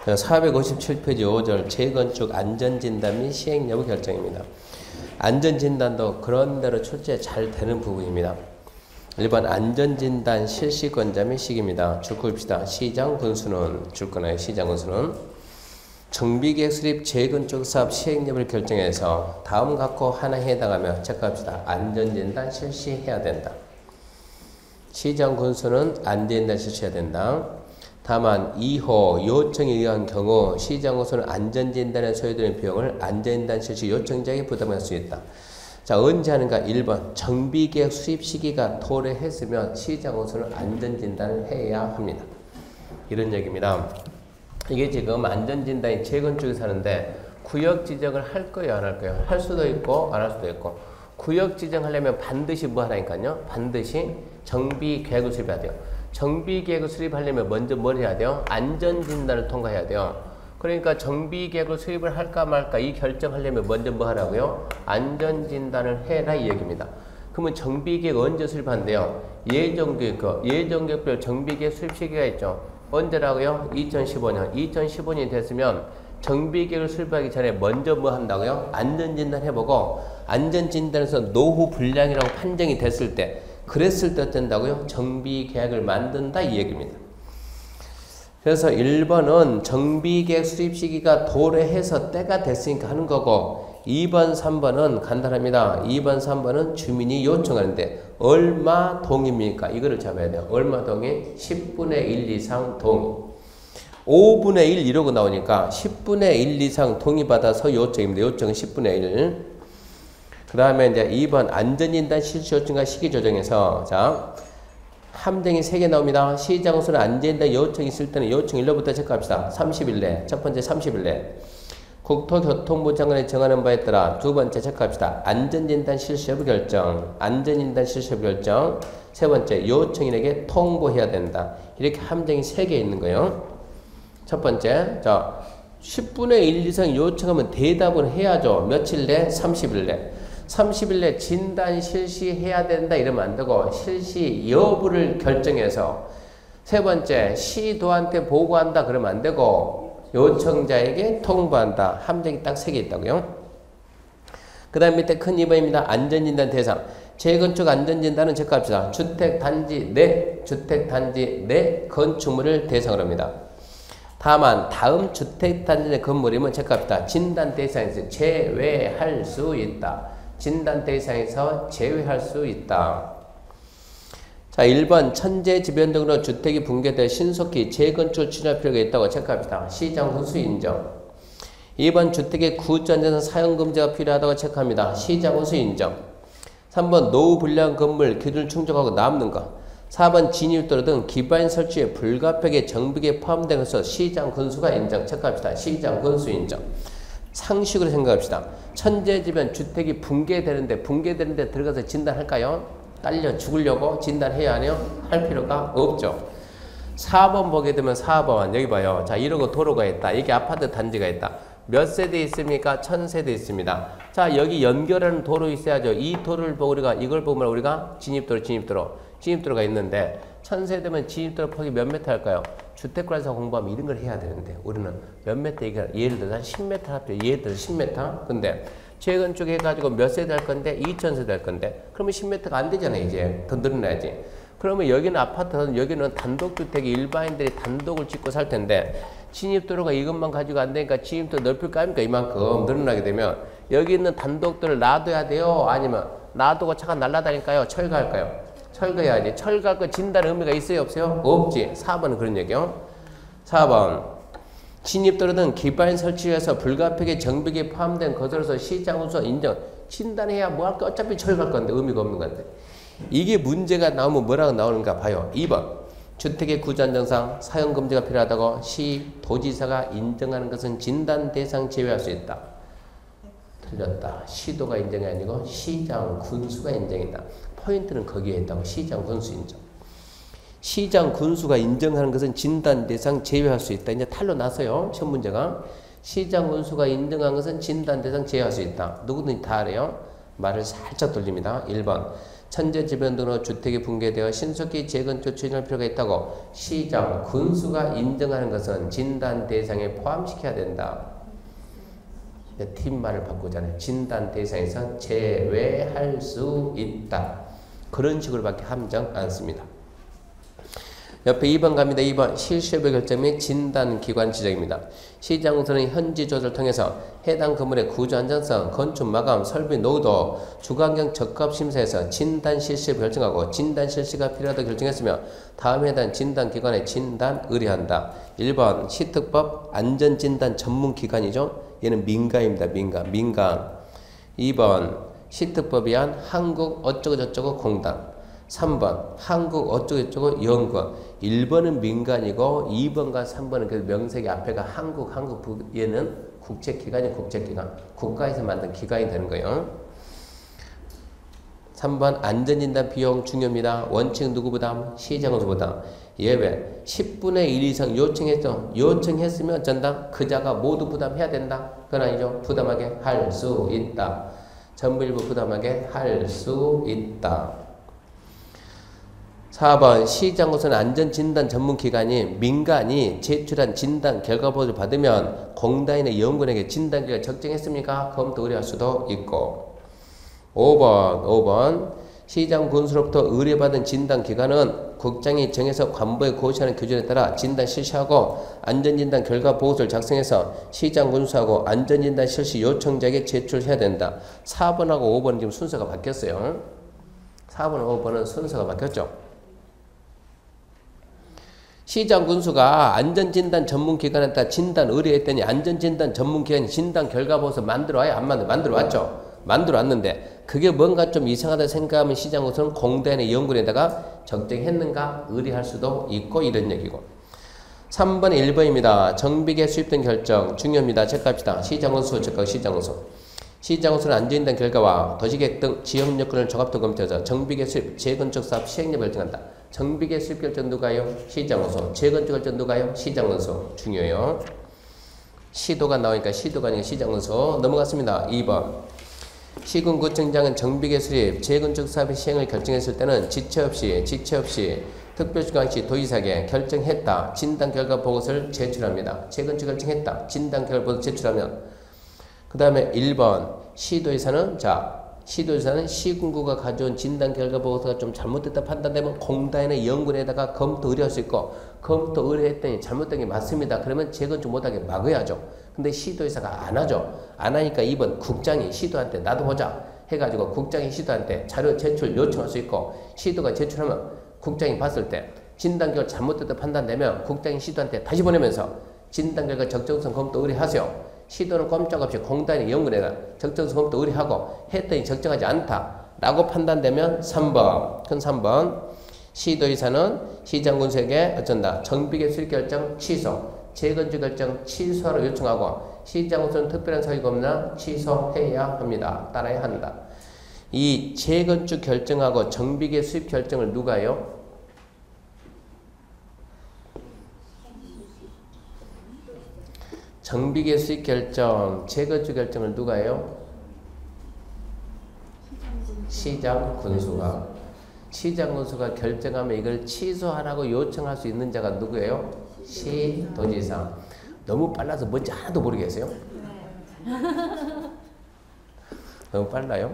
457페이지 5절 재건축 안전진단 및 시행 여부 결정입니다. 안전진단도 그런대로 출제 잘 되는 부분입니다. 1번 안전진단 실시권자 및 시기입니다. 줄거입시다. 시장 군수는 줄거나요. 시장 군수는 정비계획 수립 재건축 사업 시행 여부를 결정해서 다음 각호 하나에 해당하며 체크합시다. 안전진단 실시해야 된다. 시장 군수는 안전진단 실시해야 된다. 다만 2호 요청에 의한 경우 시장 군수는 안전진단에 소요되는 비용을 안전진단 실시 요청자에게 부담할 수 있다. 자, 언제 하는가? 1번 정비계획 수립 시기가 도래했으면 시장 군수는 안전진단을 해야 합니다. 이런 얘기입니다. 이게 지금 안전진단이 재건축에서 하는데 구역 지정을 할 거예요, 안 할 거예요? 할 수도 있고 안 할 수도 있고. 구역 지정하려면 반드시 뭐 하라니까요? 반드시 정비계획을 수립해야 돼요. 정비계획을 수립하려면 먼저 뭘 해야 돼요? 안전진단을 통과해야 돼요. 그러니까 정비계획을 수립을 할까 말까 이 결정하려면 먼저 뭐 하라고요? 안전진단을 해라 이 얘기입니다. 그러면 정비계획 언제 수립한대요? 예정계획별 정비계획 수립 시기가 있죠. 언제라고요? 2015년. 2015년이 됐으면 정비계획을 수립하기 전에 먼저 뭐 한다고요? 안전진단 해보고 안전진단에서 노후 불량이라고 판정이 됐을 때 그랬을 때 어쩐다고요? 정비계획을 만든다 이 얘기입니다. 그래서 1번은 정비계획 수립 시기가 도래해서 때가 됐으니까 하는 거고 2번, 3번은 간단합니다. 2번, 3번은 주민이 요청하는데 얼마 동입니까? 이거를 잡아야 돼요. 얼마 동의? 10분의 1 이상 동의. 5분의 1 이러고 나오니까 10분의 1 이상 동의받아서 요청입니다. 요청은 10분의 1. 그 다음에 이제 2번 안전진단 실시 요청과 시기 조정에서 자 함정이 3개 나옵니다. 시장 우선 안전진단 요청이 있을 때는 요청 일로부터 체크합시다. 30일 내. 첫 번째 30일 내. 국토교통부 장관이 정하는 바에 따라 두 번째 체크합시다. 안전진단 실시 여부 결정. 안전진단 실시 여부 결정. 세 번째 요청인에게 통보해야 된다. 이렇게 함정이 3개 있는 거예요. 첫 번째 자 10분의 1 이상 요청하면 대답을 해야죠. 며칠 내? 30일 내. 30일 내 진단 실시해야 된다 이러면 안 되고 실시 여부를 결정해서 세 번째 시도한테 보고한다 그러면 안 되고 요청자에게 통보한다. 함정이 딱 3개 있다고요. 그 다음 밑에 큰 2번입니다. 안전진단 대상. 재건축 안전진단은 체크합시다. 주택단지 내 건축물을 대상으로 합니다. 다만 다음 주택단지 내 건물이면 체크합시다. 진단 대상에서 제외할 수 있다. 진단 대상에서 제외할 수 있다. 자, 1번 천재지변 등으로 주택이 붕괴돼 신속히 재건축을 추진할 필요가 있다고 체크합시다. 시장 훈수 인정. 2번 주택의 구전에서 사용금지가 필요하다고 체크합니다. 시장 훈수 인정. 3번 노후 불량 건물 기준을 충족하고 남는 것. 4번 진입도로 등 기반 설치에 불가피하게 정비계에 포함된 것으로 시장 군수가 인정. 체크합시다. 시장 군수 인정. 상식으로 생각합시다. 천재지변 주택이 붕괴되는데 들어가서 진단할까요? 딸려 죽으려고 진단해야 하네요? 할 필요가 없죠. 4번 보게 되면 4번 여기 봐요. 자, 이러고 도로가 있다. 이게 아파트 단지가 있다. 몇 세대 있습니까? 1000세대 있습니다. 자, 여기 연결하는 도로 있어야죠. 이 도로를 보고 이걸 보면 우리가 진입도로가 있는데 1000세대면 진입도로 폭이 몇 미터 할까요? 주택관에서 공부하면 이런 걸 해야 되는데 우리는 몇 미터 예를 들어서 한 10m 합쳐. 예를 들어서 10m. 근데 재건축 해가지고 몇 세대 할 건데 2000세대 할 건데 그러면 10m가 안 되잖아요. 이제 더 늘어나야지. 그러면 여기는 아파트는 여기는 단독주택이 일반인들이 단독을 짓고 살 텐데 진입도로가 이것만 가지고 안 되니까 진입도로 넓힐 거 아닙니까? 이만큼 늘어나게 되면 여기 있는 단독들을 놔둬야 돼요? 아니면 놔두고 차가 날아다닐까요? 철거할까요? 철거해야지. 철거할 거 진단 의미가 있어요? 없어요? 없지. 4번은 그런 얘기요. 4번 진입도로 등 기반 설치해서 불가피하게 정비계에 포함된 것으로서 시장 우수 인정. 진단해야 뭐 할까? 어차피 철거할 건데 의미가 없는 건데. 이게 문제가 나오면 뭐라고 나오는가 봐요. 2번 주택의 구전정상 사용금지가 필요하다고 도지사가 인정하는 것은 진단 대상 제외할 수 있다. 틀렸다. 시도가 인정이 아니고 시장 군수가 인정이다. 포인트는 거기에 있다고. 시장 군수 인정. 시장 군수가 인정하는 것은 진단 대상 제외할 수 있다. 이제 탈로 났어요. 시험 문제가. 시장 군수가 인정한 것은 진단 대상 제외할 수 있다. 누구든지 다 알아요. 말을 살짝 돌립니다. 1번 천재지변 등으로 주택이 붕괴되어 신속히 재건축 추진할 필요가 있다고 시장, 군수가 인정하는 것은 진단 대상에 포함시켜야 된다. 팀 말을 바꾸잖아요. 진단 대상에서 제외할 수 있다. 그런 식으로밖에 함정 안 씁니다. 옆에 2번 갑니다. 2번 실수요의 결정 및 진단기관 지정입니다. 시장공사는 현지 조사를 통해서 해당 건물의 구조 안전성, 건축 마감, 설비 노후도 주관경 적합 심사에서 진단 실시를 결정하고 진단 실시가 필요하다고 결정했으며 다음에 해당 진단기관에 진단 의뢰한다. 1번 시특법 안전진단 전문기관이죠. 얘는 민가입니다. 민가. 2번 시특법에 의한 한국 어쩌고저쩌고 공단. 3번 한국 어쩌고저쩌고 연구원. 1번은 민간이고 2번과 3번은 그 명색이 앞에가 한국 얘는 국제기관이 국제기관. 국가에서 만든 기관이 되는 거예요. 3번 안전진단 비용 중요합니다. 원칙 누구 부담? 시장으로 부담. 예외 10분의 1 이상 요청했으면 어쩐다? 그자가 모두 부담해야 된다. 그건 아니죠. 부담하게 할 수 있다. 전부 일부 부담하게 할 수 있다. 4번 시장고서는 안전진단 전문기관이 민간이 제출한 진단 결과보고를 받으면 공단이나 연구원에게 진단 결과 적정했습니까? 검토 의뢰할 수도 있고. 5번 시장군수로부터 의뢰받은 진단기관은 국장이 정해서 관부에 고시하는 기준에 따라 진단 실시하고 안전진단 결과보고서를 작성해서 시장군수하고 안전진단 실시 요청자에게 제출해야 된다. 4번하고 5번은 지금 순서가 바뀌었어요. 4번하고 5번은 순서가 바뀌었죠. 시장군수가 안전진단 전문기관에 따라 진단 의뢰했더니 안전진단 전문기관이 진단 결과보고서 만들어와요? 안 만들어왔죠? 만들어왔는데 그게 뭔가 좀 이상하다 생각하면 시장군수는 공단의 연구원에다가 적정했는가 의뢰할 수도 있고 이런 얘기고. 3번 1번입니다. 정비계 수입된 결정 중요합니다. 체크합시다. 시장군수 체크하고 시장군수. 시장군수는 안전진단 결과와 도시계획 등 지역 여건을 종합적으로 검토해서 정비계 수입, 재건축 사업 시행령 결정한다. 정비계 수입 결정 누가요? 시장군수. 재건축 결정 누가요? 시장군수. 중요해요. 시도가 나오니까 시도가 아니라 시장군수. 넘어갔습니다. 2번. 시군구청장은 정비계 수립, 재건축 사업의 시행을 결정했을 때는 지체 없이 특별주관시 도지사에게 결정했다. 진단 결과 보고서를 제출합니다. 재건축 결정했다. 진단 결과 보고서 제출하면 그 다음에 1번 시도지사는 시도지사는 시군구가 가져온 진단 결과 보고서가 좀 잘못됐다 판단되면 공단의 연구원에다가 검토 의뢰할 수 있고 검토 의뢰했더니 잘못된 게 맞습니다. 그러면 재건축 못하게 막아야죠. 근데 시도지사가 안 하죠. 안 하니까 2번 국장이 시도한테 나도 보자 해가지고 국장이 시도한테 자료 제출 요청할 수 있고 시도가 제출하면 국장이 봤을 때 진단 결과 잘못됐다 판단되면 국장이 시도한테 다시 보내면서 진단 결과 적정성 검토 의뢰하세요. 시도는 꼼짝없이 공단의 연구원에다 적정성 검토 의뢰하고 했더니 적정하지 않다 라고 판단되면 3번 큰 3번 시도지사는 시장군수에게 어쩐다 정비계 수립 결정 취소 재건축 결정 취소하라 요청하고 시장군수는 특별한 사유가 없나 취소해야 합니다. 따라야 한다. 이 재건축 결정하고 정비계 수입 결정을 누가 해요? 정비계 수입 결정, 재건축 결정을 누가 해요? 시장군수가. 시장군수가 결정하면 이걸 취소하라고 요청할 수 있는 자가 누구예요? 시도지사. 너무 빨라서 뭔지 하나도 모르겠어요? 너무 빨라요?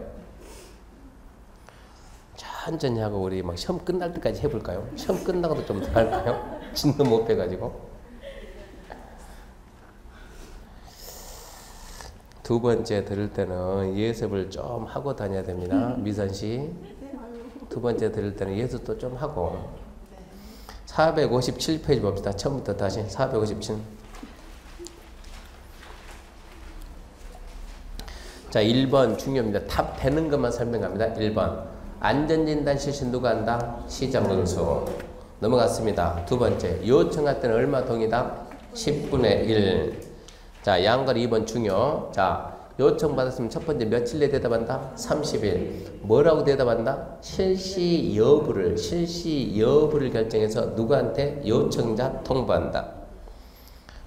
천천히 하고 우리 막 시험 끝날 때까지 해볼까요? 시험 끝나고도 좀 더 할까요? 진도 못 빼가지고. 두 번째 들을 때는 예습을 좀 하고 다녀야 됩니다. 미선씨. 두 번째 들을 때는 예습도 좀 하고. 457페이지 봅시다. 처음부터 다시 457. 자, 1번 중요합니다. 탑 되는 것만 설명합니다. 1번. 안전진단 실시 누가 한다? 시장군수. 넘어갔습니다. 두 번째. 요청할 때는 얼마 동의다? 10분의 1. 자, 양걸 2번 중요. 자, 요청받았으면 첫 번째 며칠 내에 대답한다? 30일. 뭐라고 대답한다? 실시 여부를 결정해서 누구한테? 요청자 통보한다.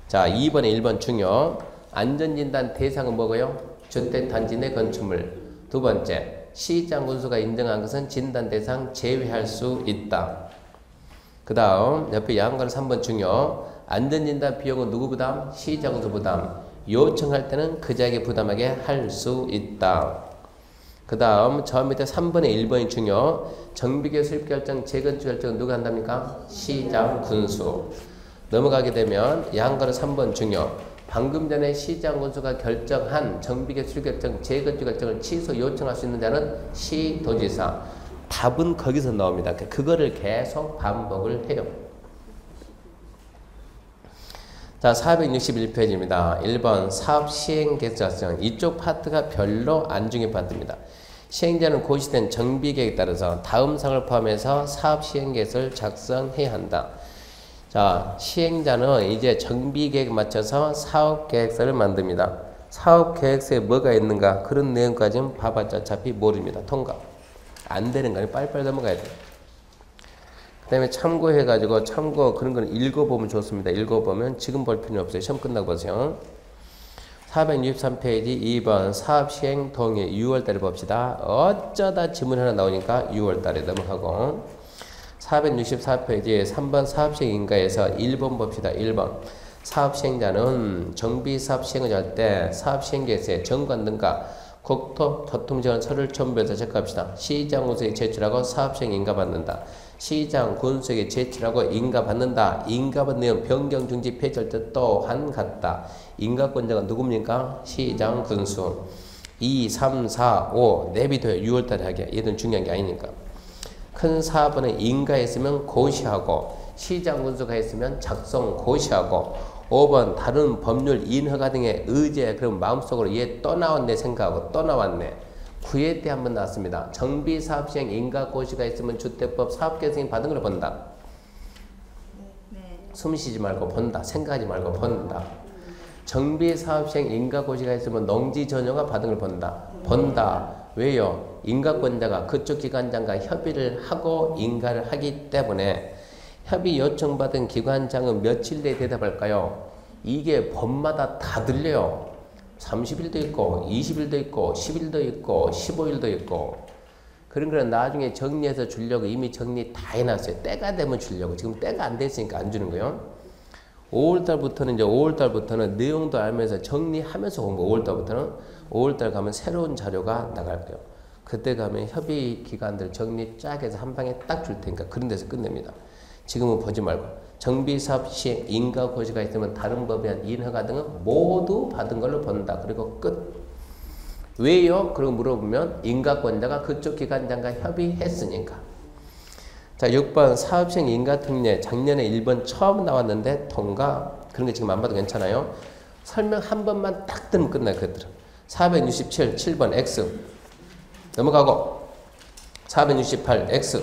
자, 2번에 1번 중요. 안전진단 대상은 뭐고요? 주택단지 내 건축물. 두 번째, 시장 군수가 인정한 것은 진단 대상 제외할 수 있다. 그 다음 옆에 야한거는 3번 중요. 안전진단 비용은 누구 부담? 시장 군수 부담. 요청할 때는 그자에게 부담하게 할 수 있다. 그 다음 저 밑에 3번에 1번이 중요. 정비계 수립 결정, 재건축 결정은 누가 한답니까? 시장 군수. 넘어가게 되면 야한거는 3번 중요. 방금 전에 시장 군수가 결정한 정비계 수립 결정, 재건축 결정을 취소 요청할 수 있는 자는 시도지사. 답은 거기서 나옵니다. 그거를 계속 반복을 해요. 자, 461페이지입니다. 1번 사업 시행 계획 작성. 이쪽 파트가 별로 안 중요한 파트입니다. 시행자는 고시된 정비계획에 따라서 다음 사항을 포함해서 사업 시행 계획을 작성해야 한다. 자, 시행자는 이제 정비계획에 맞춰서 사업계획서를 만듭니다. 사업계획서에 뭐가 있는가 그런 내용까지는 봐봤자 어차피 모릅니다. 통과. 안 되는 거니 빨리빨리 넘어가야 돼요. 그 다음에 참고해가지고 참고 그런 거는 읽어보면 좋습니다. 읽어보면 지금 볼 필요는 없어요. 시험 끝나고 보세요. 463페이지 2번 사업시행 동의 6월달에 봅시다. 어쩌다 지문 하나 나오니까 6월달에 넘어가고 464페이지 3번 사업시행 인가에서 1번 봅시다. 1번 사업시행자는 정비사업 시행을 할 때 사업시행계획서에 정관 등과 국토교통지원 서류를 첨부해서 체크합시다. 시장 군수에게 제출하고 사업시행 인가받는다. 시장 군수에게 제출하고 인가받는다. 인가받는 내용 변경 중지 폐지할 때 또한 같다. 인가권자가 누굽니까? 시장 군수. 2, 3, 4, 5 내비둬요. 6월달에 하게. 얘는 중요한 게 아니니까. 큰 사업은 인가했으면 고시하고 시장 군수가 했으면 작성 고시하고 5번 다른 법률 인허가 등의 의제 그럼 마음속으로 얘 또 나왔네 생각하고 또 나왔네. 9회 때 한번 나왔습니다. 정비사업시행 인가고시가 있으면 주택법 사업계획승인 받은 걸 본다. 숨 쉬지 말고 본다. 생각하지 말고 본다. 정비사업시행 인가고시가 있으면 농지전용화 받은 걸 본다. 본다. 왜요? 인가권자가 그쪽 기관장과 협의를 하고 인가를 하기 때문에 협의 요청받은 기관장은 며칠 내에 대답할까요? 이게 법마다 다 들려요. 30일도 있고 20일도 있고 10일도 있고 15일도 있고 그런 거는 나중에 정리해서 주려고 이미 정리 다 해놨어요. 때가 되면 주려고. 지금 때가 안 됐으니까 안 주는 거예요. 5월달부터는 내용도 알면서 정리하면서 공부. 5월달 가면 새로운 자료가 나갈 거예요. 그때 가면 협의 기관들 정리 쫙 해서 한 방에 딱 줄 테니까 그런 데서 끝냅니다. 지금은 보지 말고 정비사업 시행 인가고시가 있으면 다른 법에 의한 인허가 등은 모두 받은 걸로 본다. 그리고 끝. 왜요? 그러고 물어보면 인가권자가 그쪽 기관장과 협의했으니까. 자, 6번 사업시행 인가특례 작년에 1번 처음 나왔는데 통과. 그런 게 지금 안 봐도 괜찮아요. 설명 한 번만 딱 들으면 끝나요. 그것들은. 467 7번 X 넘어가고 468 X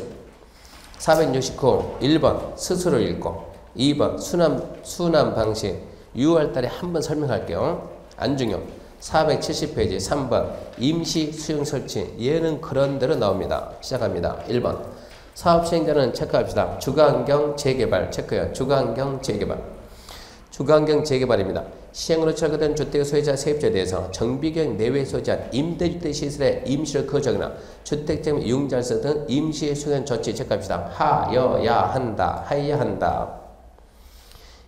469 1번 스스로 읽고 2번 순환 방식 6월달에 한번 설명할게요. 안중요 470페이지 3번 임시 수용 설치 얘는 그런 대로 나옵니다. 시작합니다. 1번 사업시행자는 체크합시다. 주거환경 재개발 체크해요. 주거환경 재개발입니다. 시행으로 철거된 주택 소유자 세입자에 대해서 정비계획 내외에 소지한 임대주택 시설에 임시로 거주하거나 주택점 이용자로서 등 임시 수용 조치 체크합시다. 하여야 한다.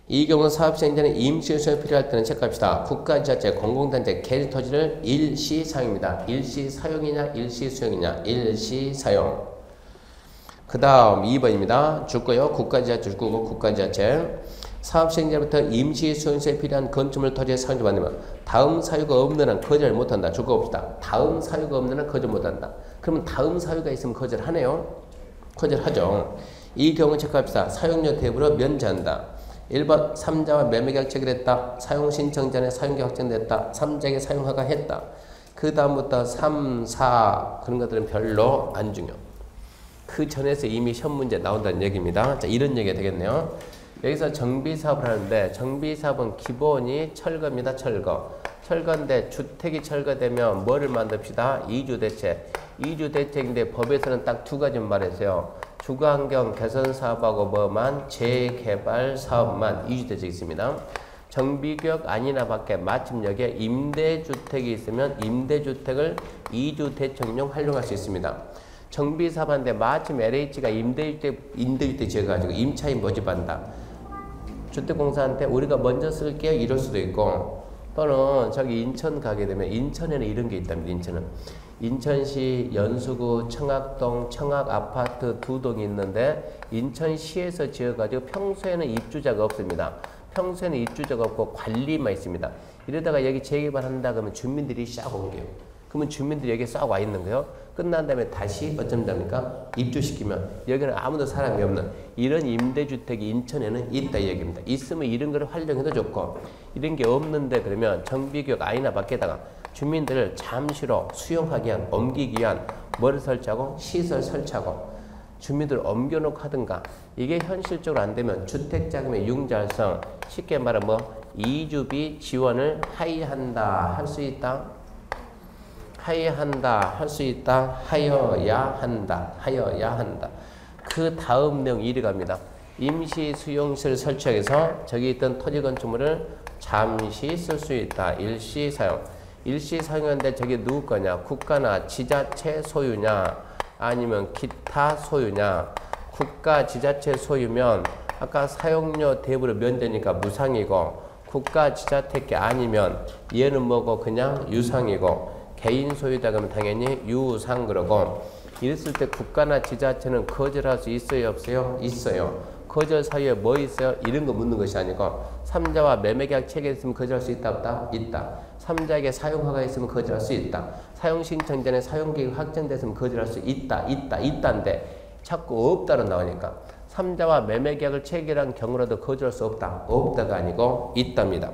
이 경우 사업시행자는 임시 수용이 필요할 때는 체크합시다. 국가지자체, 공공단체, 개인 토지를 일시 사용입니다. 일시 사용이냐, 일시 수용이냐, 일시 사용. 그 다음 2번입니다. 줄거요. 국가지자체, 줄거고 국가지자체. 사업시행자로부터 임시 수용소에 필요한 건축물 토지의 사용자 받으면 다음 사유가 없는 한 거절 못한다. 줄거 봅시다. 다음 사유가 없는 한 거절 못한다. 그러면 다음 사유가 있으면 거절하네요. 거절하죠. 이 경우 체크합시다. 사용료 대부로 면제한다. 1번 3자와 매매계약 체결했다. 사용신청 전에 사용계약 확정됐다. 3자에게 사용허가 했다. 그 다음부터 3, 4 그런 것들은 별로 안 중요. 그 전에서 이미 시험 문제 나온다는 얘기입니다. 자, 이런 얘기가 되겠네요. 여기서 정비사업을 하는데 정비사업은 기본이 철거입니다. 철거인데 주택이 철거되면 뭐를 만듭시다? 이주대책. 이주대책인데 법에서는 딱 두 가지만 말했어요. 주거환경 개선사업하고 뭐만 재개발사업만 이주대책이 있습니다. 정비계획 아니나 밖에 마침 여기에 임대주택이 있으면 임대주택을 이주 대청용 활용할 수 있습니다. 정비사업인데 마침 LH가 임대일 때 지어가지고 임차인 모집한다. 주택공사한테 우리가 먼저 쓸게요 이럴 수도 있고, 또는 저기 인천 가게 되면 인천에는 이런 게 있답니다. 인천시 연수구 청학동 청학아파트 2동이 있는데 인천시에서 지어가지고 평소에는 입주자가 없습니다. 평소에는 입주자가 없고 관리만 있습니다. 이러다가 여기 재개발한다 그러면 주민들이 싹 옮겨요. 그러면 주민들이 여기에 싹 와 있는 거예요. 끝난 다음에 다시 어쩜 됩니까? 입주시키면 여기는 아무도 사람이 없는 이런 임대주택이 인천에는 있다 이 얘기입니다. 있으면 이런 걸 활용해도 좋고, 이런 게 없는데 그러면 정비구역 아이나 밖에다가 주민들을 잠시로 수용하기 위한, 옮기기 위한 뭐를 설치하고? 시설 설치하고 주민들을 옮겨놓고 하든가. 이게 현실적으로 안 되면 주택자금의 융자활성, 쉽게 말하면 뭐 이주비 지원을 하이한다 할 수 있다. 하여야 한다. 그 다음 내용 이리 갑니다. 임시 수용실 설치해서 저기 있던 토지 건축물을 잠시 쓸 수 있다. 일시 사용. 일시 사용하는데 저게 누구 거냐? 국가나 지자체 소유냐? 아니면 기타 소유냐? 국가 지자체 소유면 아까 사용료 대부로 면제니까 무상이고, 국가 지자체 아니면 얘는 뭐고 그냥 유상이고, 개인 소유다 그러면 당연히 유상. 그러고 이랬을 때 국가나 지자체는 거절할 수 있어요 없어요? 있어요. 거절 사유에 뭐 있어요? 이런 거 묻는 것이 아니고, 3자와 매매계약 체결 있으면 거절할 수 있다 없다? 있다. 3자에게 사용허가 있으면 거절할 수 있다. 사용신청 전에 사용계획 확정됐으면 거절할 수 있다인데 자꾸 없다로 나오니까 3자와 매매계약을 체결한 경우라도 거절할 수 없다. 없다가 아니고 있답니다.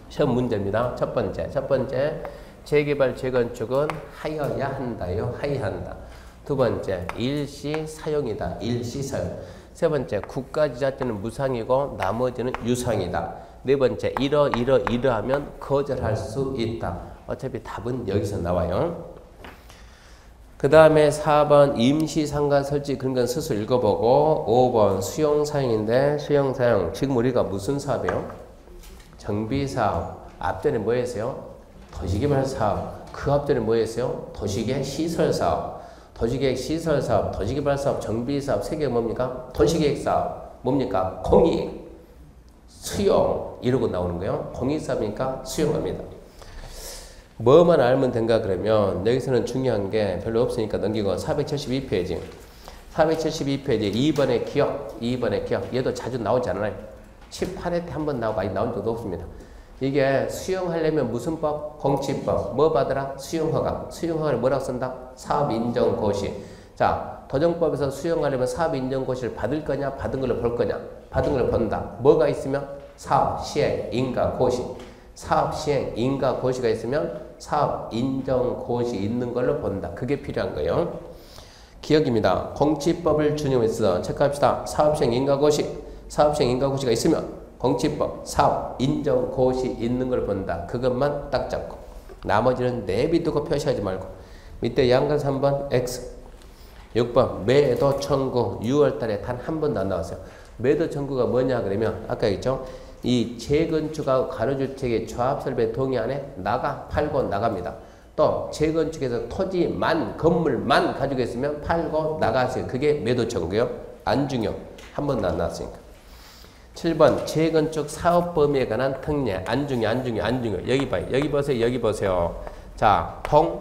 시험 문제입니다. 첫 번째 재개발 재건축은 하여야 한다요. 하여한다. 두 번째 일시 사용이다. 일시 사용. 세 번째 국가지자체는 무상이고 나머지는 유상이다. 네 번째 이러하면 거절할 수 있다. 어차피 답은 여기서 나와요. 그 다음에 4번 임시상가 설치 그런 건 스스로 읽어보고, 5번 수용사용인데 수용사용 지금 우리가 무슨 사업이에요? 정비사업. 앞전에 뭐 했어요? 도시개발 사업. 그 앞전에 뭐 했어요? 도시계획 시설사업. 도시계획 시설사업, 도시개발사업, 정비사업 세 개가 뭡니까? 도시계획사업 뭡니까? 공익, 수용 이러고 나오는 거예요. 공익사업이니까 수용합니다. 뭐만 알면 된가 그러면 여기서는 중요한 게 별로 없으니까 넘기고 472페이지 2번의 기억 얘도 자주 나오지 않아요. 18회 때 한 번 나오고 많이 나온 적도 없습니다. 이게 수용하려면 무슨 법? 공치법. 뭐 받으라? 수용허가. 수용허가를 뭐라고 쓴다? 사업인정고시. 자, 도정법에서 수용하려면 사업인정고시를 받을 거냐? 받은 걸로 볼 거냐? 받은 걸로 본다. 뭐가 있으면? 사업, 시행, 인가, 고시. 사업, 시행, 인가, 고시가 있으면 사업인정고시 있는 걸로 본다. 그게 필요한 거예요. 기억입니다. 공치법을 준용해서 체크합시다. 사업시행, 인가고시. 사업시행, 인가고시가 있으면 공치법, 사업, 인정, 고시 있는 걸 본다. 그것만 딱 잡고 나머지는 내비두고 표시하지 말고. 밑에 양간 3번 X 6번 매도 청구 6월달에 단 한 번도 안 나왔어요. 매도 청구가 뭐냐 그러면 아까 있죠. 이 재건축하고 가로주택의 조합설계 동의 안에 팔고 나갑니다. 또 재건축에서 토지만 건물만 가지고 있으면 팔고 나가세요. 그게 매도 청구요. 안중요. 한 번도 안 나왔으니까. 7번 재건축 사업 범위에 관한 특례. 안중요. 여기 봐요. 여기 보세요. 자, 동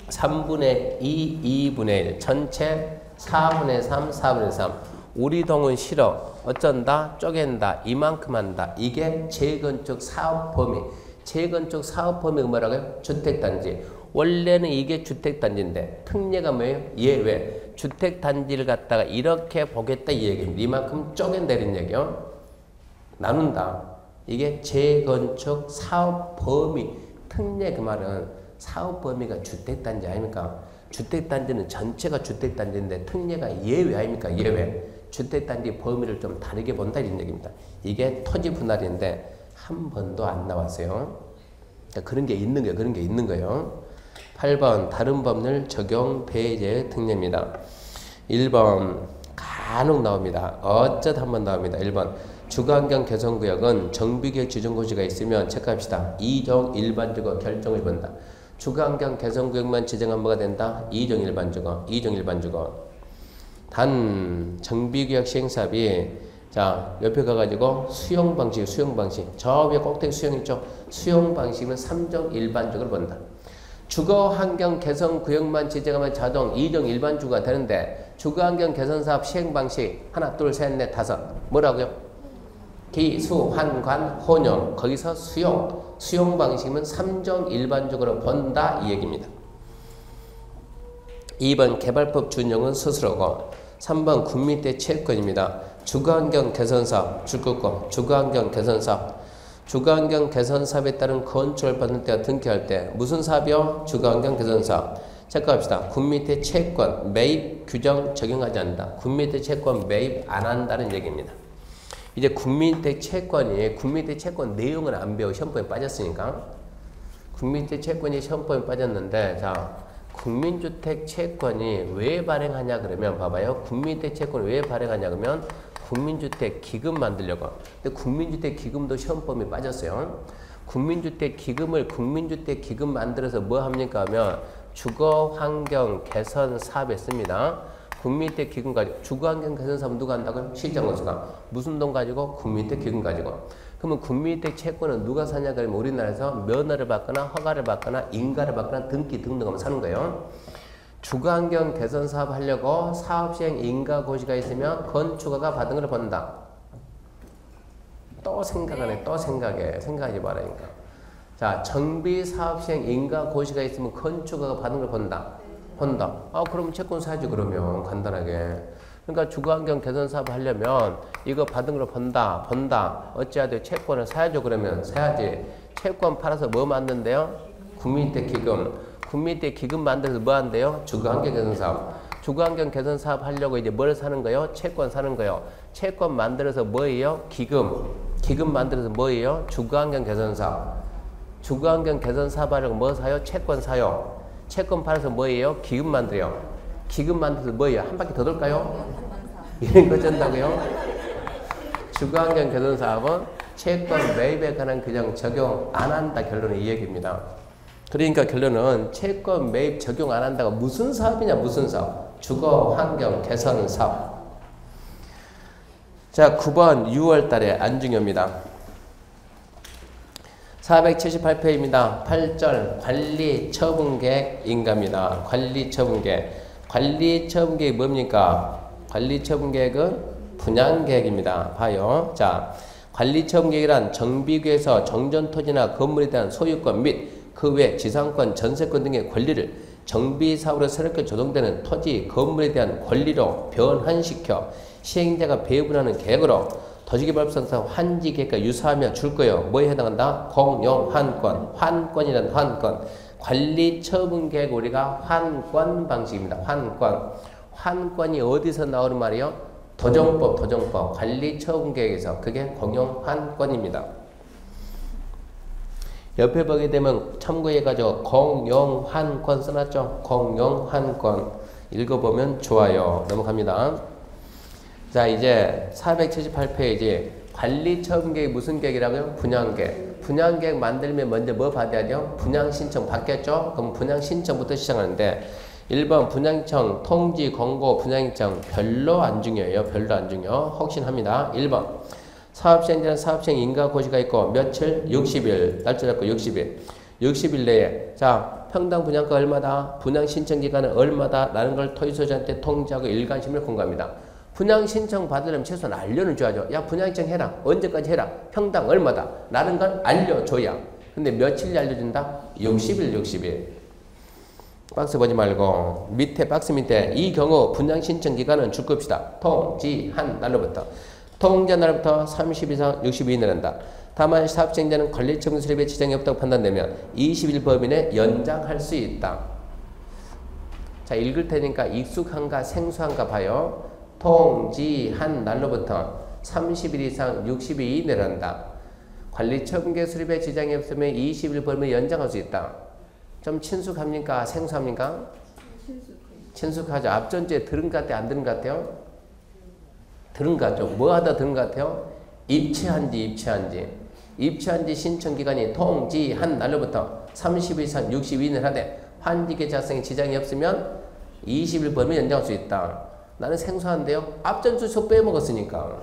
3분의 2, 2분의 1 전체 4분의 3, 4분의 3. 우리 동은 싫어. 어쩐다? 쪼갠다. 이만큼 한다. 이게 재건축 사업 범위. 재건축 사업 범위가 뭐라고요? 주택단지. 원래는 이게 주택단지인데 특례가 뭐예요? 예외. 주택단지를 갖다가 이렇게 보겠다 이 얘기입니다. 이만큼 쪼갠다는 얘기요. 나눈다. 이게 재건축 사업 범위. 특례 그 말은 사업 범위가 주택단지 아닙니까? 주택단지는 전체가 주택단지인데 특례가 예외 아닙니까? 예외. 주택단지 범위를 좀 다르게 본다 이런 얘기입니다. 이게 토지 분할인데 한 번도 안 나왔어요. 그러니까 그런 게 있는 거예요. 8번 다른 법률 적용 배제 특례입니다. 1번 간혹 나옵니다. 어쩌다 한번 나옵니다. 1번 주거환경 개선구역은 정비계획 지정고시가 있으면 체크합시다. 2종 일반주거 결정을 본다. 주거환경 개선구역만 지정한 뭐가 된다? 2종 일반주거. 2종 일반주거. 단 정비구역 시행사업이 자 옆에 가가지고 수용방식 저 위에 꼭대기 수용 있죠? 수용방식은 3종 일반주거를 본다. 주거환경 개선구역만 지정하면 자동 2종 일반주거가 되는데 주거환경 개선사업 시행방식 하나 둘 셋 넷 다섯 뭐라고요? 기, 수, 환, 관, 혼용 거기서 수용 방식은 3종 일반적으로 본다 이 얘기입니다. 2번 개발법 준용은 스스로고 3번 국민대 채권입니다. 주거환경 개선사업 줄긋고 주거환경 개선사업 주거환경 개선사업에 따른 건축을 받는 때와 등기할 때 무슨 사업이요? 주거환경 개선사업 체크합시다. 국민대 채권 매입 규정 적용하지 않는다. 국민대 채권 매입 안 한다는 얘기입니다. 이제 국민주택 채권 내용은 안 배워 시험범위에 빠졌으니까 국민주택 채권이 시험범위에 빠졌는데 자 국민주택 채권이 왜 발행하냐 그러면 봐봐요. 국민주택 채권을 왜 발행하냐 그러면 국민주택 기금 만들려고. 근데 국민주택 기금도 시험범위에 빠졌어요. 국민주택 기금 만들어서 뭐 합니까 하면 주거환경 개선 사업에 씁니다. 국민주택 기금 가지고 주거환경 개선 사업은 누가 한다고요? 시장건수가. 무슨 돈 가지고? 국민주택 기금 가지고. 그러면 국민주택 채권은 누가 사냐 그러면 우리나라에서 면허를 받거나 허가를 받거나 인가를 받거나 등기 등록하면 사는 거예요. 주거환경 개선 사업 하려고 사업시행 인가 고시가 있으면 건축허가 받은 걸 본다. 또 생각하네. 또 생각하지 말라니까. 자 정비 사업시행 인가 고시가 있으면 건축허가 받은 걸 본다. 그럼 채권 사야지 그러면 간단하게. 그러니까 주거환경 개선 사업 하려면 이거 받은 걸 본다. 어찌해야 돼? 채권을 사야죠 그러면 사야지. 채권 팔아서 뭐 만든대요? 국민주택 기금 만들어서 뭐 한대요? 주거환경 개선 사업. 주거환경 개선 사업 하려고 이제 뭘 사는 거예요? 채권 사는 거예요. 채권 만들어서 뭐예요? 기금 만들어서 뭐예요? 주거환경 개선 사업. 주거환경 개선 사업 하려고 뭐 사요? 채권 사요. 채권 팔아서 뭐예요? 기금 만들어요. 기금 만들어서 뭐예요? 한 바퀴 더 돌까요? 이런 거 쩐다고요? 주거환경 개선 사업은 채권 매입에 관한 규정 적용 안 한다 결론은 이 얘기입니다. 그러니까 결론은 채권 매입 적용 안 한다가 무슨 사업이냐 무슨 사업? 주거환경 개선 사업. 자 9번 6월 달에 안중요입니다. 478페이지입니다. 8절 관리처분계획 인가입니다. 관리처분계획이 뭡니까? 관리처분계획은 분양계획입니다. 봐요. 자, 관리처분계획이란 정비구에서 정전토지나 건물에 대한 소유권 및 그 외 지상권, 전세권 등의 권리를 정비사업으로 새롭게 조성되는 토지, 건물에 대한 권리로 변환시켜 시행자가 배분하는 계획으로 도시개발법상 환지계획과 유사하며 줄 거예요. 뭐에 해당한다? 공용환권, 환권이란 환권. 관리처분계획 우리가 환권 방식입니다. 환권이 어디서 나오는 말이요? 도정법. 관리처분계획에서 그게 공용환권입니다. 옆에 보게 되면 참고해가지고 공용환권 써놨죠? 공용환권 읽어보면 좋아요. 넘어갑니다. 자 이제 478페이지 관리처분계획이 무슨 계획이라고요? 분양계획 만들면 먼저 뭐 받아야 돼요? 분양신청 받겠죠? 그럼 분양신청부터 시작하는데 1번 분양청 통지 공고 분양신청 별로 안 중요해요. 혹신합니다. 1번 사업시행자는 사업시행 인가고시가 있고 며칠? 60일 날짜 잡고 60일 내에 자 평당 분양가 얼마다? 분양신청기간은 얼마다? 라는 걸 토지소유자한테 통지하고 일관심을 공고합니다. 분양신청 받으려면 최소한 알려는 줘야죠. 야 분양신청 해라. 언제까지 해라. 평당 얼마다. 라는 걸 알려줘야. 근데 며칠 알려준다? 60일. 박스 보지 말고 밑에 박스 밑에 이 경우 분양신청 기간은 줄 겁시다. 통지한 날로부터. 통지한 날부터 30일 이상 60일 이내란다. 다만 사업시행자는 관리처분 수립에 지장이 없다고 판단되면 20일 범위 내 연장할 수 있다. 자 읽을 테니까 익숙한가 생소한가 봐요. 통지한 날로부터 30일 이상 60일 이내란다. 관리처분계획 수립에 지장이 없으면 20일 범위 연장할 수 있다. 좀 친숙합니까? 생소합니까? 친숙하죠. 앞전주에 들은 것 같아요? 안 들은 것 같아요? 들은 것 같죠. 뭐 하다 들은 것 같아요? 입체한지 신청기간이 통지한 날로부터 30일 이상 62일 하되 환지기 작성에 지장이 없으면 20일 범위 연장할 수 있다. 나는 생소한데요. 앞전주 수업 빼먹었으니까.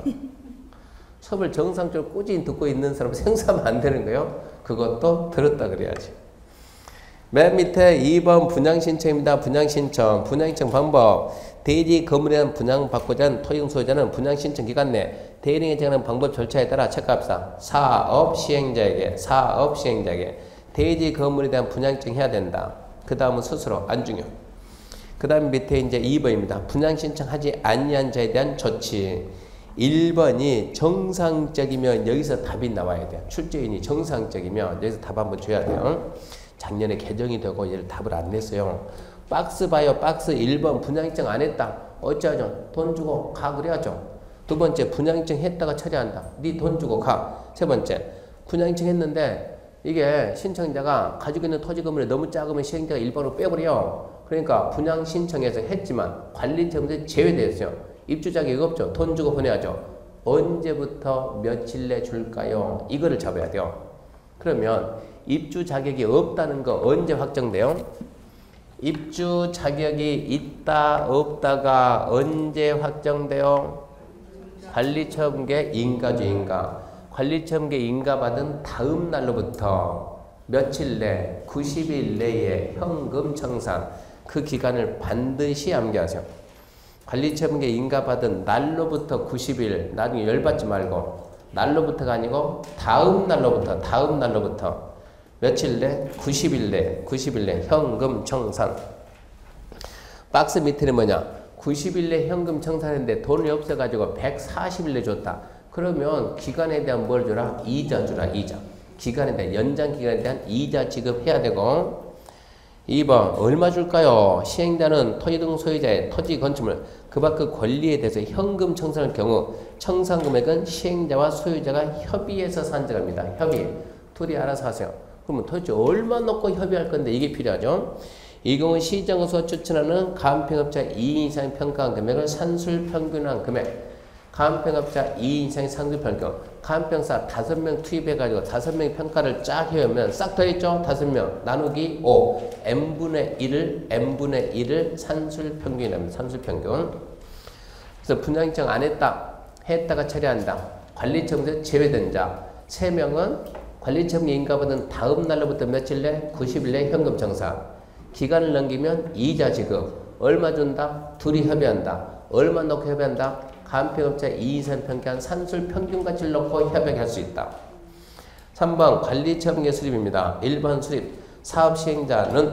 수업을 정상적으로 꾸준히 듣고 있는 사람은 생소하면 안 되는 거예요. 그것도 들었다 그래야지. 맨 밑에 2번 분양신청입니다. 분양신청 방법. 대리 건물에 대한 분양받고자 하는 토지용 소유자는 분양신청 기간 내 대리에 정하는 방법 절차에 따라 체크합시다. 사업 시행자에게 대리 건물에 대한 분양신청 해야 된다. 그 다음은 스스로 안 중요. 그 다음 밑에 이제 2번입니다. 분양신청하지 아니한 자에 대한 조치. 1번이 정상적이면 여기서 답이 나와야 돼요. 출제인이 정상적이면 여기서 답 한번 줘야 돼요. 작년에 개정이 되고 얘를 답을 안 냈어요. 박스 봐요. 박스 1번 분양신청 안 했다. 어쩌죠? 돈 주고 가 그래야죠. 두 번째 분양신청 했다가 처리한다. 네 돈 주고 가. 세 번째 분양신청 했는데 이게 신청자가 가지고 있는 토지 건물이 너무 작으면 시행자가 일반으로 빼버려. 그러니까 분양 신청해서 했지만 관리처분에 제외되었어요. 입주 자격이 없죠. 돈 주고 보내야죠. 언제부터 며칠 내 줄까요? 이거를 잡아야 돼요. 그러면 입주 자격이 없다는 거 언제 확정돼요? 입주 자격이 있다 없다가 언제 확정돼요? 관리처분계 인가주인가. 관리처분계 인가받은 다음 날로부터 며칠 내 90일 내에 현금 청산. 그 기간을 반드시 암기하세요. 관리처분계 인가받은 날로부터 90일, 나중에 열받지 말고 날로부터가 아니고 다음 날로부터 며칠 내? 90일 내 현금 청산. 박스 밑에는 뭐냐? 90일 내 현금 청산했는데 돈이 없어가지고 140일 내 줬다. 그러면 기간에 대한 뭘 주라? 이자 주라. 기간에 대한 연장 기간에 대한 이자 지급해야 되고. 2번 얼마 줄까요? 시행자는 토지 등 소유자의 토지 건축물 그 밖의 권리에 대해서 현금 청산할 경우 청산 금액은 시행자와 소유자가 협의해서 산정합니다. 협의. 둘이 알아서 하세요. 그러면 도대체 얼마 넣고 협의할 건데 이게 필요하죠. 이 경우 시장에서 추천하는 가압평업자 2인 이상 평가한 금액을 산술평균한 금액. 가압평업자 2인 이상의 산술평균. 가압평사 5명 투입해가지고 5명의 평가를 쫙 해오면 싹 더했죠. 5명 나누기 5. n분의 1을 산술평균이랍니다. 산술평균. 그래서 분양신청 안 했다. 했다가 처리한다. 관리처분에서 제외된 자. 3명은 관리처분이 인가받은 다음 날로부터 며칠 내? 90일 내 현금 청산. 기간을 넘기면 이자 지급. 얼마 준다? 둘이 협의한다. 얼마 넣고 협의한다? 가압평업자 2인 이상 평가한 산술평균 가치를 넣고 협약할 수 있다. 3번 관리처분계 수립입니다. 1번 수립. 사업시행자는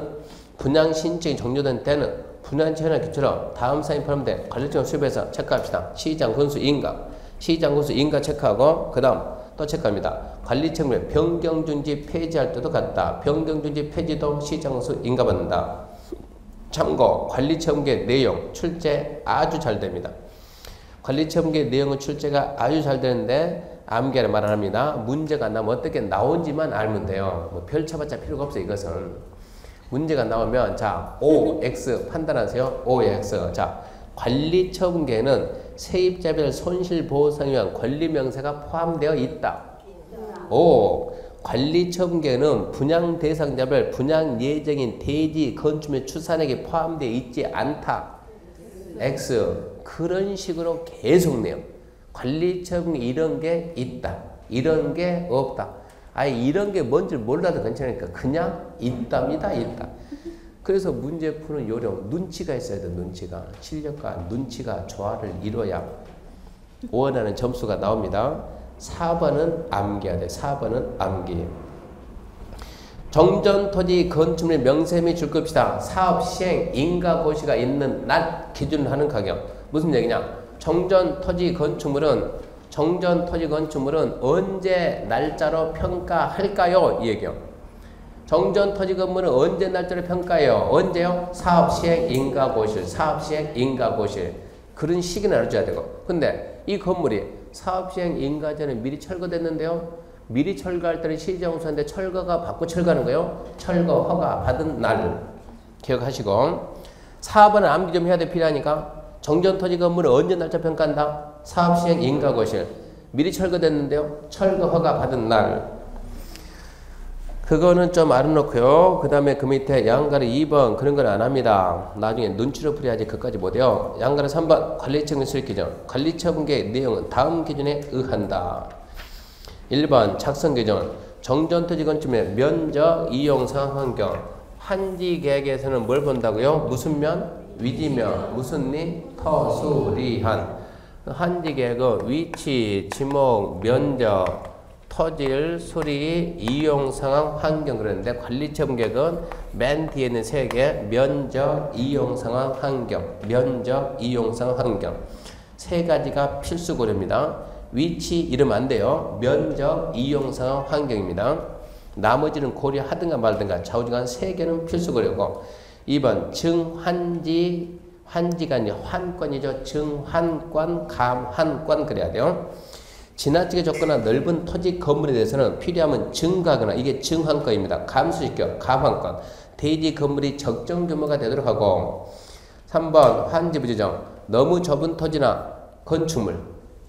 분양신청이 종료된 때는 분양신청을 기초로 다음 사항이 포함된 관리처분 수립해서 체크합시다. 시장군수 인가 체크하고 그 다음 또 체크합니다. 관리처분의 변경준지 폐지할 때도 같다. 변경준지 폐지도 시장군수 인가받는다. 참고 관리처분계 내용 출제 아주 잘 됩니다. 관리처분계 내용은 출제가 아주 잘 되는데 암기하는 말 안 합니다. 문제가 나면 어떻게 나온지만 알면 돼요. 뭐 별 쳐봤자 필요가 없어요. 이것은. 문제가 나오면 자 OX 판단하세요. OX. 자 관리처분계에는 세입자별 손실보상을 위한 권리명세가 포함되어 있다. O. 관리처분계에는 분양 대상자별 분양 예정인 대지 건축물 추산액이 포함되어 있지 않다. X. 그런 식으로 계속 내요. 관리처분계 이런 게 있다. 이런 게 없다. 아예 이런 게 뭔지 몰라도 괜찮으니까 그냥 있답니다. 있다. 그래서 문제 푸는 요령, 눈치가 있어야 돼. 눈치가. 실력과 눈치가 조화를 이뤄야 원하는 점수가 나옵니다. 4번은 암기해야 돼. 4번은 암기. 정전토지 건축물 명세 및 줄급시다. 사업시행 인가고시가 있는 날 기준으로 하는 가격. 무슨 얘기냐? 정전토지 건축물은 언제 날짜로 평가할까요? 이 얘기요. 정전토지 건물은 언제 날짜로 평가해요? 언제요? 사업시행 인가고실. 그런 시기는 알아줘야 되고. 근데 이 건물이 사업시행 인가 전에 미리 철거됐는데요. 미리 철거할 때는 시정수한테 철거가 받고 철거하는 거예요. 철거 허가 받은 날 기억하시고. 4번은 암기 좀 해야 돼. 필요하니까. 정전토지 건물은 언제 날짜 평가한다? 사업시행 인가고실. 미리 철거됐는데요. 철거 허가 받은 날. 그거는 좀 알아놓고요. 그 다음에 그 밑에 양가를 2번 그런 건 안 합니다. 나중에 눈치로 풀어야지 그까지 못해요. 양가를 3번 관리처분 수립 기준. 관리처분계획 내용은 다음 기준에 의한다. 1번 작성 기준. 정전토지 건축의 면적, 이용상, 환경. 환지 계획에서는 뭘 본다고요? 무슨 면? 위지면. 무슨 리? 터수리한. 환지 계획은 위치, 지목, 면적, 토질, 수리, 이용 상황, 환경 그러는데 관리처분 계획은 맨 뒤에 있는 세 개 면적, 이용 상황, 환경. 면적, 이용 상황, 환경. 세 가지가 필수 고려입니다. 위치 이러면 안 돼요. 면적, 이용 상황, 환경입니다. 나머지는 고려하든가 말든가 좌우지간 세 개는 필수 고려고. 2번 증환지, 환지가 아니라 환권이죠. 증환권, 감환권 그래야 돼요. 지나치게 좁거나 넓은 토지 건물에 대해서는 필요하면 증가하거나 이게 증환권입니다. 감수시켜 감환권. 대지 건물이 적정 규모가 되도록 하고. 3번 환지부지정. 너무 좁은 토지나 건축물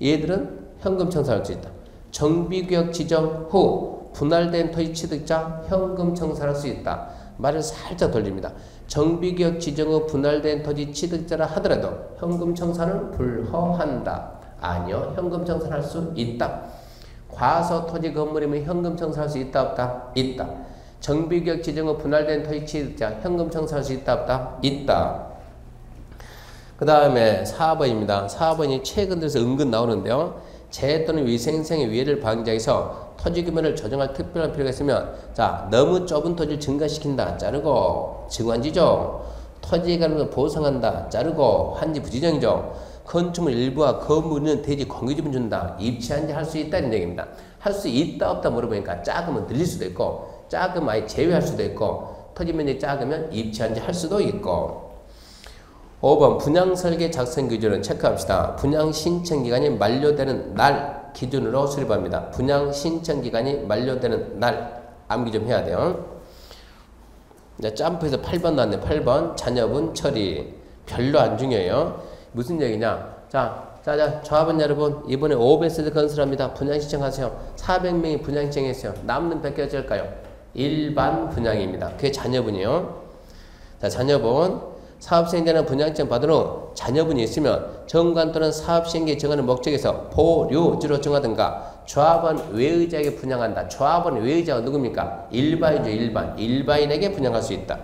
얘들은 현금 청산할 수 있다. 정비구역 지정 후 분할된 토지 취득자 현금 청산할 수 있다. 말을 살짝 돌립니다. 정비구역 지정 후 분할된 토지 취득자라 하더라도 현금 청산은 불허한다. 아니요. 현금 청산할 수 있다. 과소 토지 건물이면 현금 청산할 수 있다 없다? 있다. 정비구역 지정 후 분할된 토지 취득자 현금 청산할 수 있다 없다? 있다. 그 다음에 4번입니다. 4번이 최근 들어서 은근 나오는데요. 재해 또는 위생성의 위해를 방지하기 위해서 토지 규모를 조정할 특별한 필요가 있으면 자 너무 좁은 토지를 증가시킨다. 자르고 증환지죠. 토지에 관한 보상한다. 자르고 환지 부지정이죠. 건축물 일부와 건물은 대지 공유지분 준다. 입체한지 할 수 있다는 얘기입니다. 할 수 있다 없다 물어보니까 작으면 늘릴 수도 있고 작으면 아예 제외할 수도 있고 토지 면적이 작으면 입체한지 할 수도 있고. 5번 분양 설계 작성 기준은 체크합시다. 분양 신청 기간이 만료되는 날 기준으로 수립합니다. 분양 신청 기간이 만료되는 날 암기 좀 해야 돼요. 이제 점프해서 8번 나왔네. 8번 자녀분 처리 별로 안 중요해요. 무슨 얘기냐? 자, 조합원 여러분 이번에 500세대 건설합니다. 분양 신청하세요. 400명이 분양 신청했어요. 남는 100개 어쩔까요? 일반 분양입니다. 그게 자녀분이요. 자, 자녀분 사업시행자는 분양증 받은 후 자녀분이 있으면 정관 또는 사업시행계 정하는 목적에서 보류주로 정하든가 조합원 외의자에게 분양한다. 조합원 외의자가 누굽니까? 일반이죠. 일반인에게 분양할 수 있다.